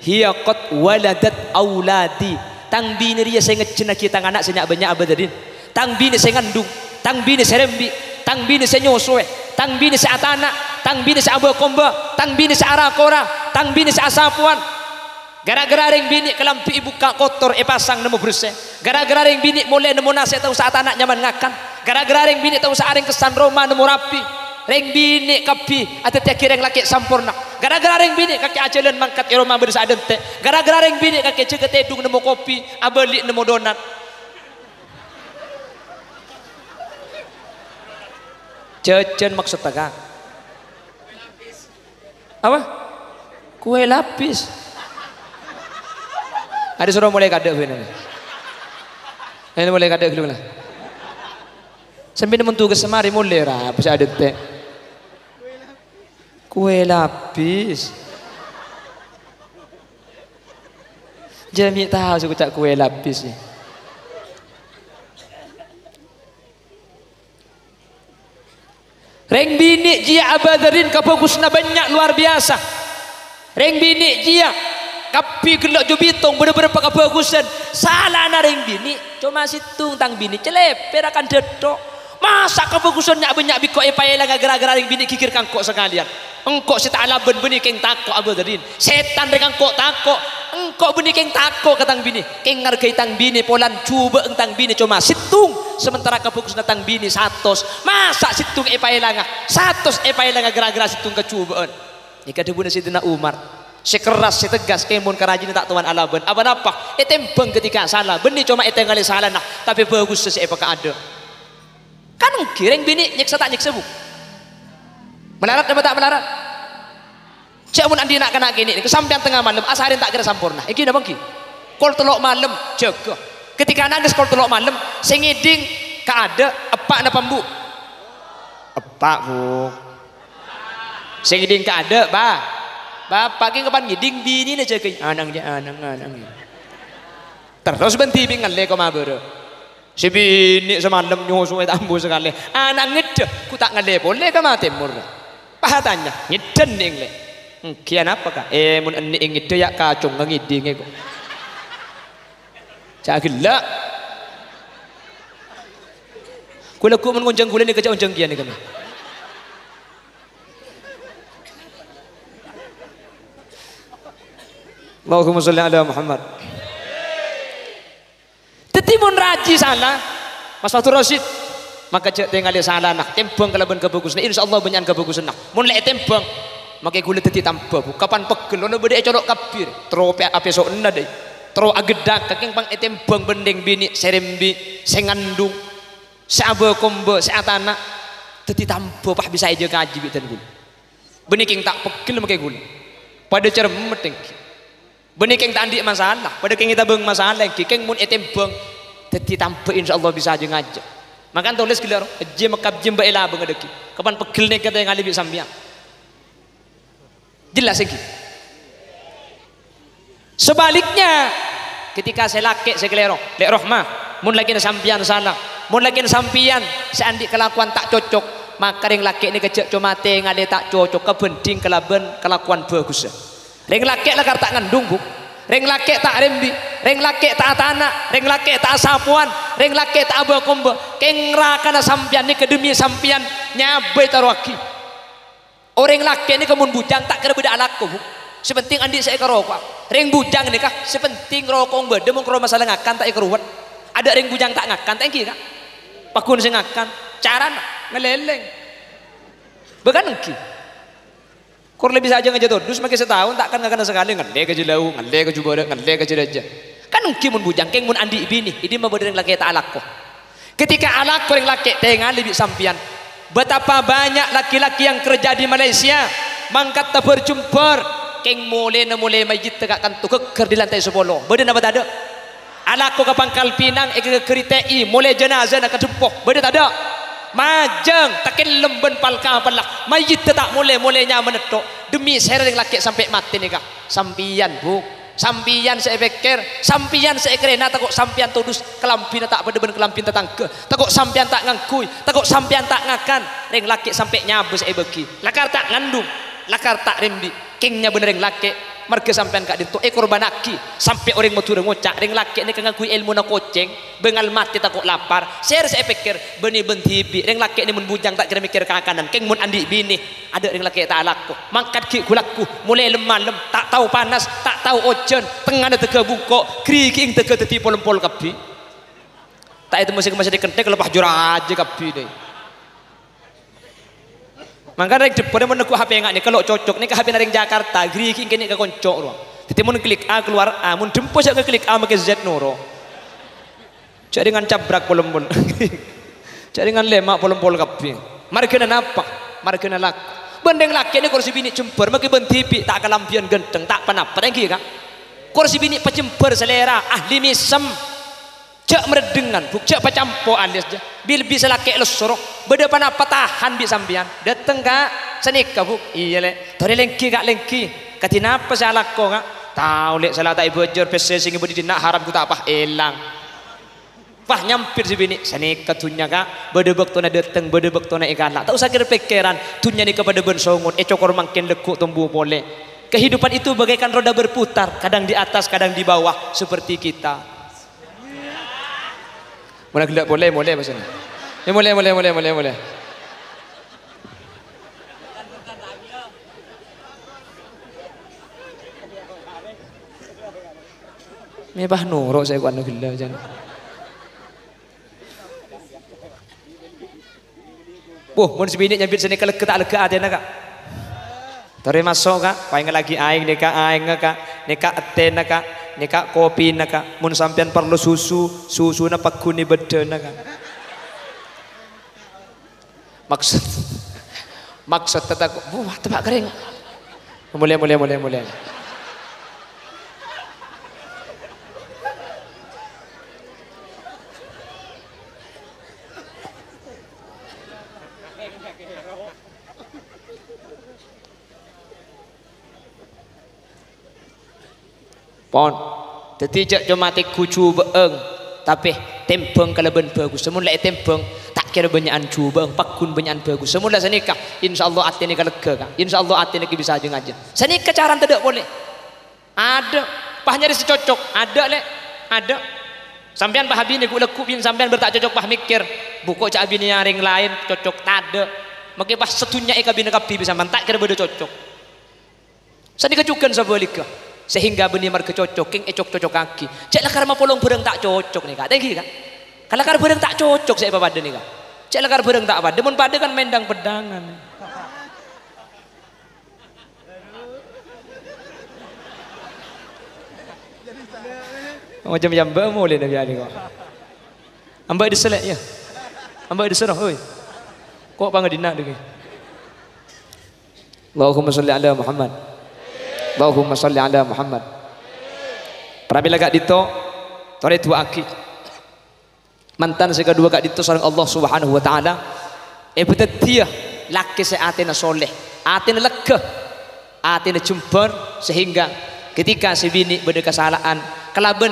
hiya qad waladat auladi tang bini dia saya ngecena kita anak senyak banyak Abadarin tang bini saya ngandung tang bini saya rembi tang bini saya nyosue tang bini saya atana tang bini saya abu komba tang bini saya arakora tang bini saya asapuan Gara-gara ring bini kelampi ibu kak kotor pasang nemu bersih. Gara-gara ring bini mulai nemu nasi tahu saat anak nyaman ngakan. Gara-gara ring bini tahu saat ring kesan Roma nemu rapi. Ring bini kapi atau tiap ring laki sampurna. Gara-gara ring bini kaki ajalan mangkat Roma bersa adente. Gara-gara ring bini kaki ceket edung nemu kopi, abeli nemu donat. Cecen maksud takang. Apa? Kue lapis. Ada suruh mulai kadek ini. Ini mulai kadek dulu lah. Sambil mentu ke semari mulai lah. Pas ada teh. Kue lapis. Jami tahu suku tak kue lapis ni. Reng bini jia abadarin kapagusna banyak luar biasa. Reng bini jia kapi gelak jubitong bener-bener pakabagusan. Salah na reng bini cuma situng tang bini celeper akan dedok. Masa kabagusan nyak banyak biko epaya lang gara-gara reng bini kikir kangkok sekalian. Engkok si ta'ala ben beni keng takok abadarin. Setan reng kangkok takok. Engkok beni keng takok katang bini. Keng ngargai tang bini polan coba entang bini cuma situng. Sementara kabagusan tang bini satos. Masa situng epaya lang. Satos epaya lang gara-gara situng kecubaan. Ini kadebuna Sidina Umar. Sekeras setegas kemun kerajin tak tuan alaban. Apa etembang ketika salah. Beni cuma etengali salah nah. Tapi bagus sesepa ada. Kan kireng bini nyeksa tak nyeksa bu. Melarat apa tak melarat? Cak mun andi nak kena gini kesampian tengah malam asarin tak kira sampurna. Iki napa ki? Kol telok malam jaga. Ketika nangis kol telok malam sing ngiding ka ada epak napa bu? Epak bu. Sing ngiding ka ada ba. Bapak ki kapan ngiding bini na jaga. Anang. Terus benti bingan le ko mabere. Si bini semalam nyusu tambu sekali. Anak ngedeh, ku tak ngale boleh ke mati mur. Pahatanya ngeden ning le. Kian apa kah? Mun eni ngedeh ya kacung ngidinge kok. Cak gelak. Kula ku mun ngonjang kula ni kecak onjang kian ni kami. Allahumma sholli ala Muhammad. Tetimun raji salah Mas Fatur Rasid maka cek tinggali salah nak tembang kalaban kebagusan insyaallah banyak kebagusan nak mun lek tembang maka kulit teti tambah kapan pegel ono bede colok kabir trope ape sok ena deh tro agedak kaking pang tembang bendeng bini serembi sengandung seaba kombo seatana teti tambah pah bisa aja kaji bitan gula beniking tak pegel maka gula pada cermet benih keng tandi masalah pada keng kita beng masalah keng mun etembang teti tampe insyaallah bisa aja ngajak makan tulis gelar jem makab jem baela beng adeki kapan pegel nek kata yang alibi sambiang jelas iki sebaliknya ketika saya laki saya kelero lek rohmah mun lagi sampian salah mun lagi sampian seandi kelakuan tak cocok maka ring laki ini kecek cuma te ngale tak cocok kebending kelakuan bagus reng laki lah tak ngandung bu reng laki tak rembi reng laki tak tanah reng laki tak sapuan reng laki tak abah kombo keng rakana sampian ni kedemi sampian nyabai tarwaki orang laki ni kemun bujang tak kira beda alakku bu sepenting andi saya kerokok reng bujang ni kah sepenting rokok beda mau kerok masalah ngakan tak keruat ada reng bujang tak ngakan tak engki kah pakun saya ngakan cara ngeleleng bukan engki kur lebih saja ngejatuh dus makin setahun takkan ngakana sekali ngele ke jelau ngele ke jubara ngele ke jeraja kan mungkin mun bujang keng mun andi bini ini mah bodeng laki tak alak ko ketika alak koreng laki tengal lebih sampian betapa banyak laki-laki yang kerja di Malaysia mangkat tak berjumpa keng mulai majid tegakkan tu keker di lantai 10 beda apa tak ada alak ko ke Pangkal Pinang ke Keritei mulai jenazah nak kejempok beda tak ada majeng takin lemben palka palak mayit tak mulai-mulainya menetok demi sering laki sampai mati nih kak sampian bu sampian saya pikir sampian saya kerena takut sampian tudus kelampin tak pada ben kelampin tetangga takut sampian tak ngangkui takut sampian tak ngakan ring laki sampai nyabes beki lakar tak ngandung lakar tak rembi kingnya bener ring laki marga sampean kak dinto ekor banaki sampai orang mau turun ngocak ring laki ini ngakui ilmu na koceng bengal mati takut lapar saya pikir benih bentibi ring laki ini mun bujang tak kira mikir kakanan keng mun andi bini ada ring laki tak laku mangkat ki kulaku mulai lemah tak tahu panas tak tahu ojen tengah tega buka kriking tega dadi pol-pol kabeh tak itu masih dikentek lepas jurah aja kabeh deh makanya depan meneguk HP enggak nih kalau cocok nih ke HP naring Jakarta kriking kene ke koncok loh jadi mun klik A keluar A mun dempo sak klik A make Z noro jadi dengan cabrak pol-pol jadi dengan lemak pol-pol kabeh margana napa margana lak bandeng laki ini kursi bini jember maki bentipi tak kelampian genteng tak penapa thank you kak kursi bini pecember selera ahli misem cak meredengan buk cak pecampo alis aja bil bisa laki lesoro beda panapa tahan bi sampian dateng kak senika buk iya le tori lengki kak lengki katinapa salah kok kak tahu lek salah tak ibu ajar pese sing ibu dinak haram ku tak apa elang wah nyampir si bini senika tunya kak beda bektona dateng beda bektona ikan tak usah kira pikiran tunya ni kepada bensongon cokor makin lekuk tumbuh boleh kehidupan itu bagaikan roda berputar kadang di atas kadang di bawah seperti kita mana gelap boleh maksudnya ya boleh mebah nuruk saya kuat gelap jangan mun sebini nyambit sini kalau ketak lega ada nak. Tari masuk kak, paling lagi aing kak, neka ate kak, neka kopi kak. Mun sampean perlu susu na pakuni beda kak. Maksud tetap, tebak kering. Mulai. Pon, tidak cuma kucu beeng, tapi tempeng kalaban bagus. Semula tempeng tak kira banyakan cuba, pakun banyakan bagus. Semula senikah, insya Allah hati ni lega kan. Insya Allah hati ni bisa aja ngajar. Senikah cara tidak boleh. Ada, pah nyari si cocok, ada le, ada. Sampean pah bini ku lekuk bin sampean bertak cocok pah mikir, buku cak bini nyaring lain cocok tak ada. Makai pas setunya eka bini kapi bisa tak kira beda cocok. Senikah juga sebaliknya. Sehingga benih marga cocok king cocok kaki cek lekar polong bereng tak cocok nih kak thank you kak kalau lekar bereng tak cocok saya pada nih kak cek lekar bereng tak pada mun pada kan mendang pedangan macam jamba mulai nabi ali kok ambak diselek ya ambak diserah oi kok pangadina deh Allahumma sholli ala Muhammad Allahumma sholli ala Muhammad. Pramila kak dito, tore dua aki. Mantan sega dua kak dito sareng Allah Subhanahu wa taala. Betet dia laki seatena soleh, atena lega, atena jember sehingga ketika si bini beda kesalahan, kelaben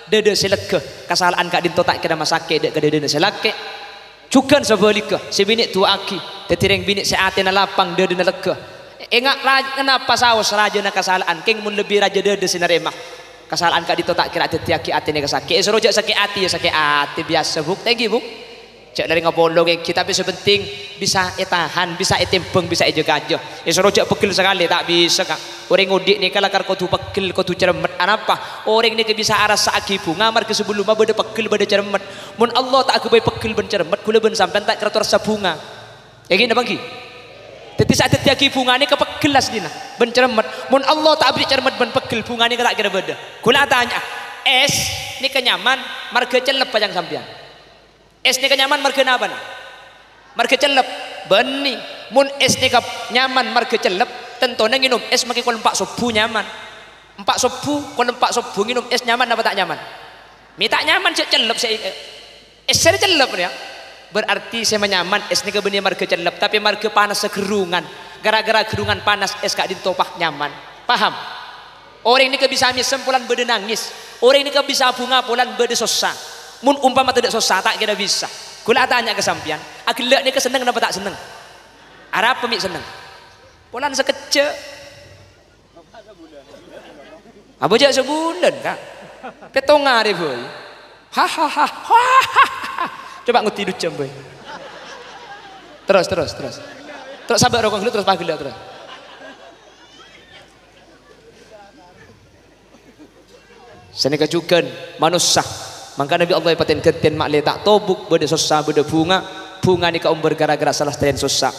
dede selega, kesalahan kak dito tak kira masake dek dede selake. Juga sebaliknya si bini dua aki, tetireng bini seatena lapang dede lega. Enggak kenapa saus raja na kesalahan king mun lebih raja dede sinaremah kesalahan kak dito tak kira tetiaki ati nega sakit serojak sakit ati biasa buk thank you buk cek dari ngapolong kita tapi sepenting bisa tahan bisa tempeng bisa jaga aja serojak pegel sekali tak bisa kak orang ngudik nih kalau kar kotu pegel kotu cermet apa orang ini bisa aras saaki bunga mar ke sebelum beda pegel beda cermet mun Allah tak kebaik pegel ben cermet kula ben sampean tak kira rasa bunga ya gini bangki jadi saat tiaki bunga ini kepegelas dina ben cermet mun Allah tak beri cermet ben pegel bunga ini tak kira beda kula tanya es ini kenyaman marga celep pajang sampian es ini kenyaman marga apa marga celep benih mun es ini nyaman marga celep tentunya nginum es makin kalau 4 subuh nyaman 4 subuh kalau 4 subuh nginum es nyaman apa tak nyaman minta nyaman cek celep es saya celep ya berarti saya menyaman es ini kebenih marga celep tapi marga panas segerungan gara-gara gerungan panas es kak ditopah nyaman paham orang ini bisa sempulan bede nangis orang ini bisa bunga pulan bede sosa mun umpama tidak sosa tak kira bisa kula tanya ke sampian akilak ini keseneng kenapa tak seneng arah pemik seneng pulan sekecil apa aja sebulan kak petonga deh boy hahaha coba ngerti du jam boy terus sabar rokok dulu terus panggil terus Seni kecukan manusia. Maka Nabi Allah paten keten mak le tak tobuk beda susah beda bunga ni kaum bergara-gara salah selain susah.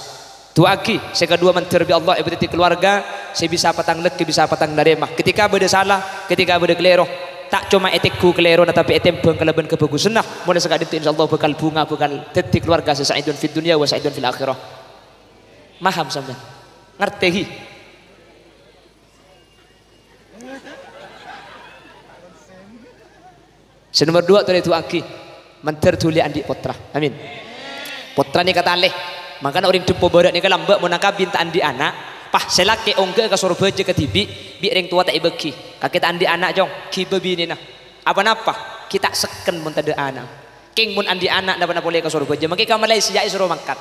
Tu aki saya kedua menterbi Allah ibu keluarga saya bisa patang lek bisa patang daremah ketika beda salah ketika beda kelero tak cuma etikku kelero tapi etem pengkeleban kebagusan nah mulai sekali itu insyaallah bakal bunga bakal tetik keluarga sesaidun fid dunia wa saidun fil akhirah. Maham sampean ngerti. Nomor 2 tu itu aki menter tuli andi potra. Amin. Potra ni kata aleh. Makanya orang tempo berat ni kalau mbak menangkap binta andi anak, pah selaki ongke ke surga je ke tibi, bi ring tua tak ibeki. Kakek andi anak jong, ki bebi ni nah. Apa napa? Kita seken mun tade anak. King mun andi anak dah pernah boleh ke surga je. Maki ka Malaysia suruh mangkat.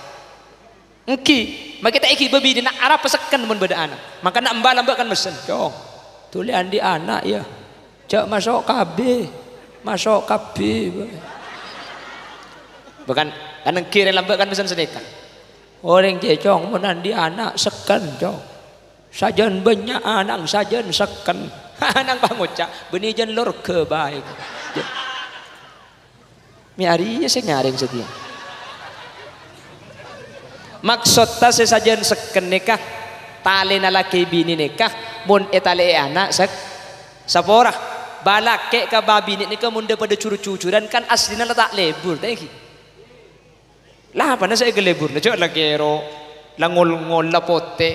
Engki, maki tak iki bebi ni nak arah peseken mun beda anak. Maka nak mbak kan mesen, jong. Tuli andi anak ya. Jak masuk KB. Masuk kapi bukan kan kira lambat kan pesan sedekah orang jecong menandi anak seken jong sajen banyak anak sajen seken anak pangucap benijan lor ke baik mi hari saya nyaring setia maksud tas sajen seken nikah tali nalaki bini nikah mun etale anak sek saporah balak kek ke babi ni ke munda pada curu-cucuran kan aslinya letak lebur tadi lah apa saya ke lebur nak lagi ero langol-ngol lapote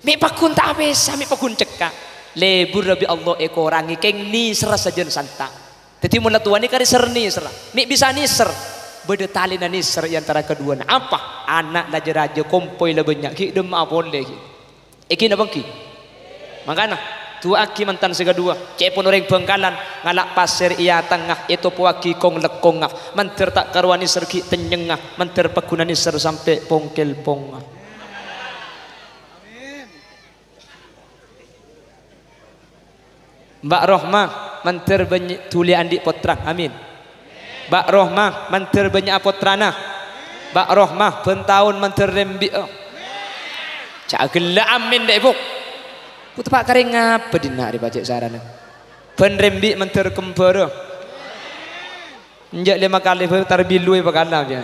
mi pakun tak bisa mi pakun cekak lebur Rabbi Allah ekorangi keng ni serah sajen santa jadi mula tua ni kari ser ni serah mi bisa ni ser beda tali na ni ser antara kedua na apa anak raja-raja kompoi lah banyak ki demam boleh ki iki na bangki makana tu aki mantan segadua cepon orang Bengkalan ngalak pasir ia tengah itu puaki kong lekongah menter tak karwani serki tenyengah menter pakunani ser sampai pongkel pongah Mbak Rohmah menter banyak tuli andi potra amin Mbak Rohmah menter banyak potrana Mbak Rohmah pentahun menter rembi cak gela amin dek buk Pak kering apa dina di bacek sarana penrembi menter kembara njak 5 kali terbilui pakana dia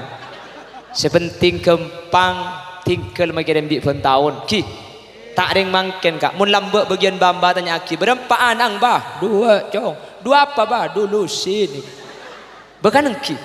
sepenting kempang tinggal magi rembi pentahun ki tak ring mangken kak mun lambek bagian bamba tanya aki berapa anak bah 2 cong 2 apa bah dulu sini bukan engki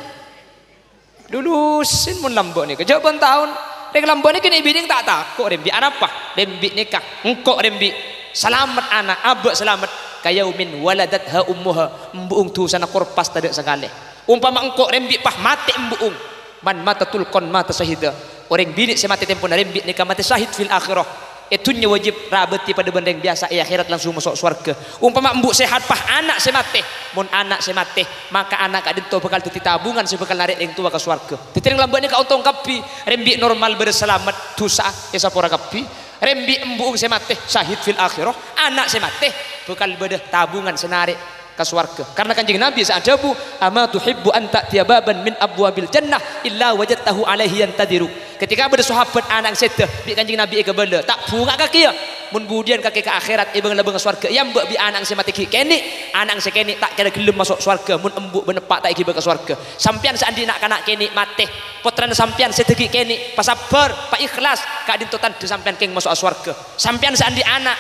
dulu sin mun lambek ni kejap pentahun ring lambek ni kini biding tak takut rembi apa rembi nikah engkok rembi selamat anak abak selamat kayaumin waladatha ummuha mbuung tu sana korpas tadak sekali umpama engkok rembik pah mati mbuung man mata tulkon mata syahida orang bini saya mati tempo rembik nikah mati syahid fil akhirah itunya wajib rabeti pada benda yang biasa akhirat langsung masuk surga umpama mbuk sehat pah anak saya mati mun anak saya mati maka anak kak dento bakal tuti tabungan saya bakal narik yang tua ke surga titring lambat ni kau tong kapi rembik normal berselamat dosa esa pora kapi rembi embuung semate syahid fil akhirah anak semate bekal bedah tabungan senarik ke surga karena kanjeng Nabi sa'adabu ama tuhibbu an ta'tiya baban min abwabil jannah illa wajadtahu alaihi yantadiru ketika beda sahabat anak seteh bi kanjeng Nabi ke bela tak bunga kaki ya mun budian kaki ke akhirat ibang lebeng surga yang mbak bi anak semate ki kene anak sekene tak kira gelem masuk surga mun embuk benepak tak iki ke surga sampean seandi nak kanak kene mate putrane sampean sedeki kene pasabar pak ikhlas kak dintotan di sampean keng masuk surga sampean seandi anak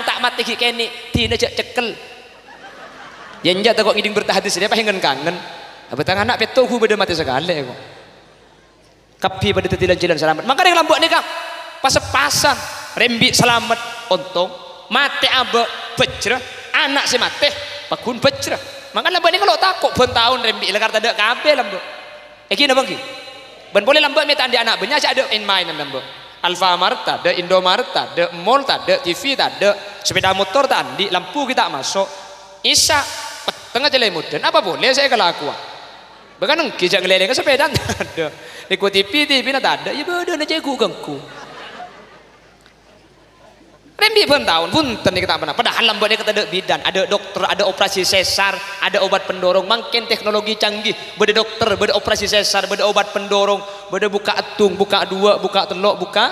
tak mati ki kene dina cekel yang jatuh kok ngiding bertahadis dia apa hengen kangen betang anak petohu beda mati sekali kok kapi pada tetilan jalan selamat maka yang lambok nikah pas-pasan rembi selamat untung mati abe bejrah anak si mati pakun bejrah maka lambok ini kalau takut pun tahun rembi lekar tak ada kabe lambok iki napa ki ben boleh lambok minta andi anak banyak ada in main lambok Alfamart tak ada Indomaret tak ada mall tak ada TV tak ada sepeda motor tak andi lampu kita masuk Isa tengah jalan muda apa boleh saya kalau aku bahkan kijak ngeleleng ke sepeda tak ada ikut TV tak ada ya bodoh nak jago gangku rembi pun tahun pun tadi kita pernah padahal lambat dia kata ada bidan ada dokter ada operasi sesar ada obat pendorong makin teknologi canggih beda dokter beda operasi sesar beda obat pendorong beda buka atung buka 2 buka telok buka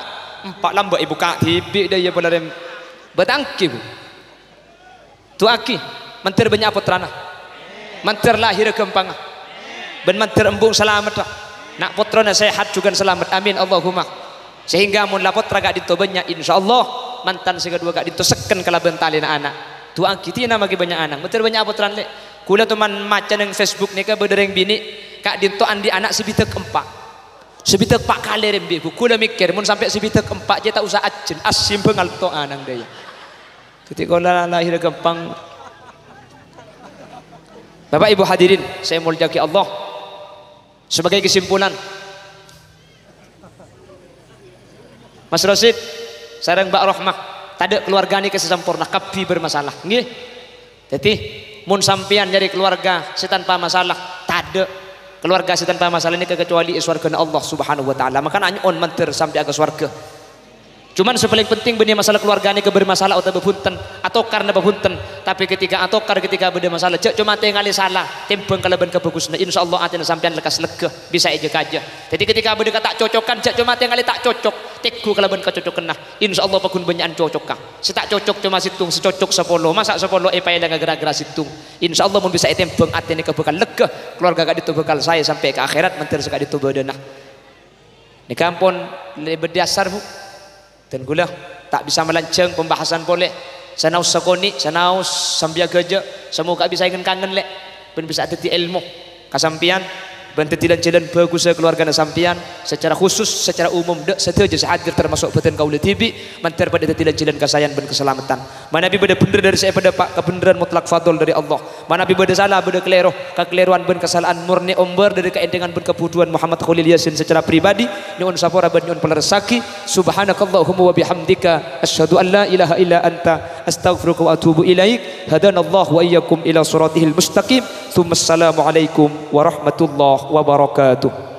4 lambat buka TV dia ya boleh betangki tu aki Mantir banyak putrana. Mantir lahir kempang. Ben mantir embung selamat dah. Nak putrana sehat juga selamat. Amin Allahumma. Sehingga mun la putra gak dito banyak insyaallah mantan sekedua gak dito seken kala bentalina anak. Tuang kita nama bagi banyak anak. Mantir banyak putran le. Kula teman maca nang Facebook ni ka bedereng bini kak dito andi anak sebitek empat. Sebitek pak kali rembi. Kula mikir mun sampai sebitek empat je tak usah ajen asim bengal to anang dia. Ketika lahir gampang. Bapak Ibu hadirin, saya muliakan Allah. Sebagai kesimpulan, Mas Rosid, sareng Mbak Rohmah, tade keluarga ini kesempurna, kapi bermasalah. Nggih. Jadi, mun sampean nyari keluarga tanpa masalah, tade keluarga tanpa masalah ini kecuali surga Allah Subhanahu wa taala. Maka on mentir sampai ke surga. Cuman sepaling penting benih masalah keluarga ini bermasalah atau bebunten atau karena bebunten, tapi ketika beda masalah cek cuma tinggali salah timbang kalaban kebagusna insyaallah atina sampean lekas lega bisa aja kaja. Jadi ketika beda tak cocokan cek cuma tinggali tak cocok teku kalaban kecocokan nah insyaallah pakun banyakan cocok kah setak cocok cuma situng secocok 10 masa 10 payah gara-gara situng insyaallah mun bisa timbang atina kebekal lega keluarga gak ditubekal saya sampai ke akhirat mentir sekali itu bedenah ni kampun berdasar Bu dan gula tak bisa melanceng pembahasan boleh sanaus sakoni sanaus sambia geje semoga bisa ingin kangen lek ben bisa teti ilmu kasampian ben tetilan jalan bagus keluarga sampian secara khusus secara umum dek setuju hadir termasuk beten kaula tibi mantar pada tetilan jalan kasayan ben keselamatan mana bi beda bener dari saya pada Pak kebenaran mutlak fadl dari Allah mana bi beda salah beda kelero kekeliruan ben kesalahan murni omber dari keendengan ben kebutuhan Muhammad Khalil Yasin secara pribadi nyuwun sapora ben nyuwun peleresaki subhanakallahumma wa bihamdika asyhadu an la ilaha illa anta astaghfiruka wa atubu ilaik hadanallahu wa iyyakum ila siratihil mustaqim thumma assalamu alaikum warahmatullahi wabarakatuh.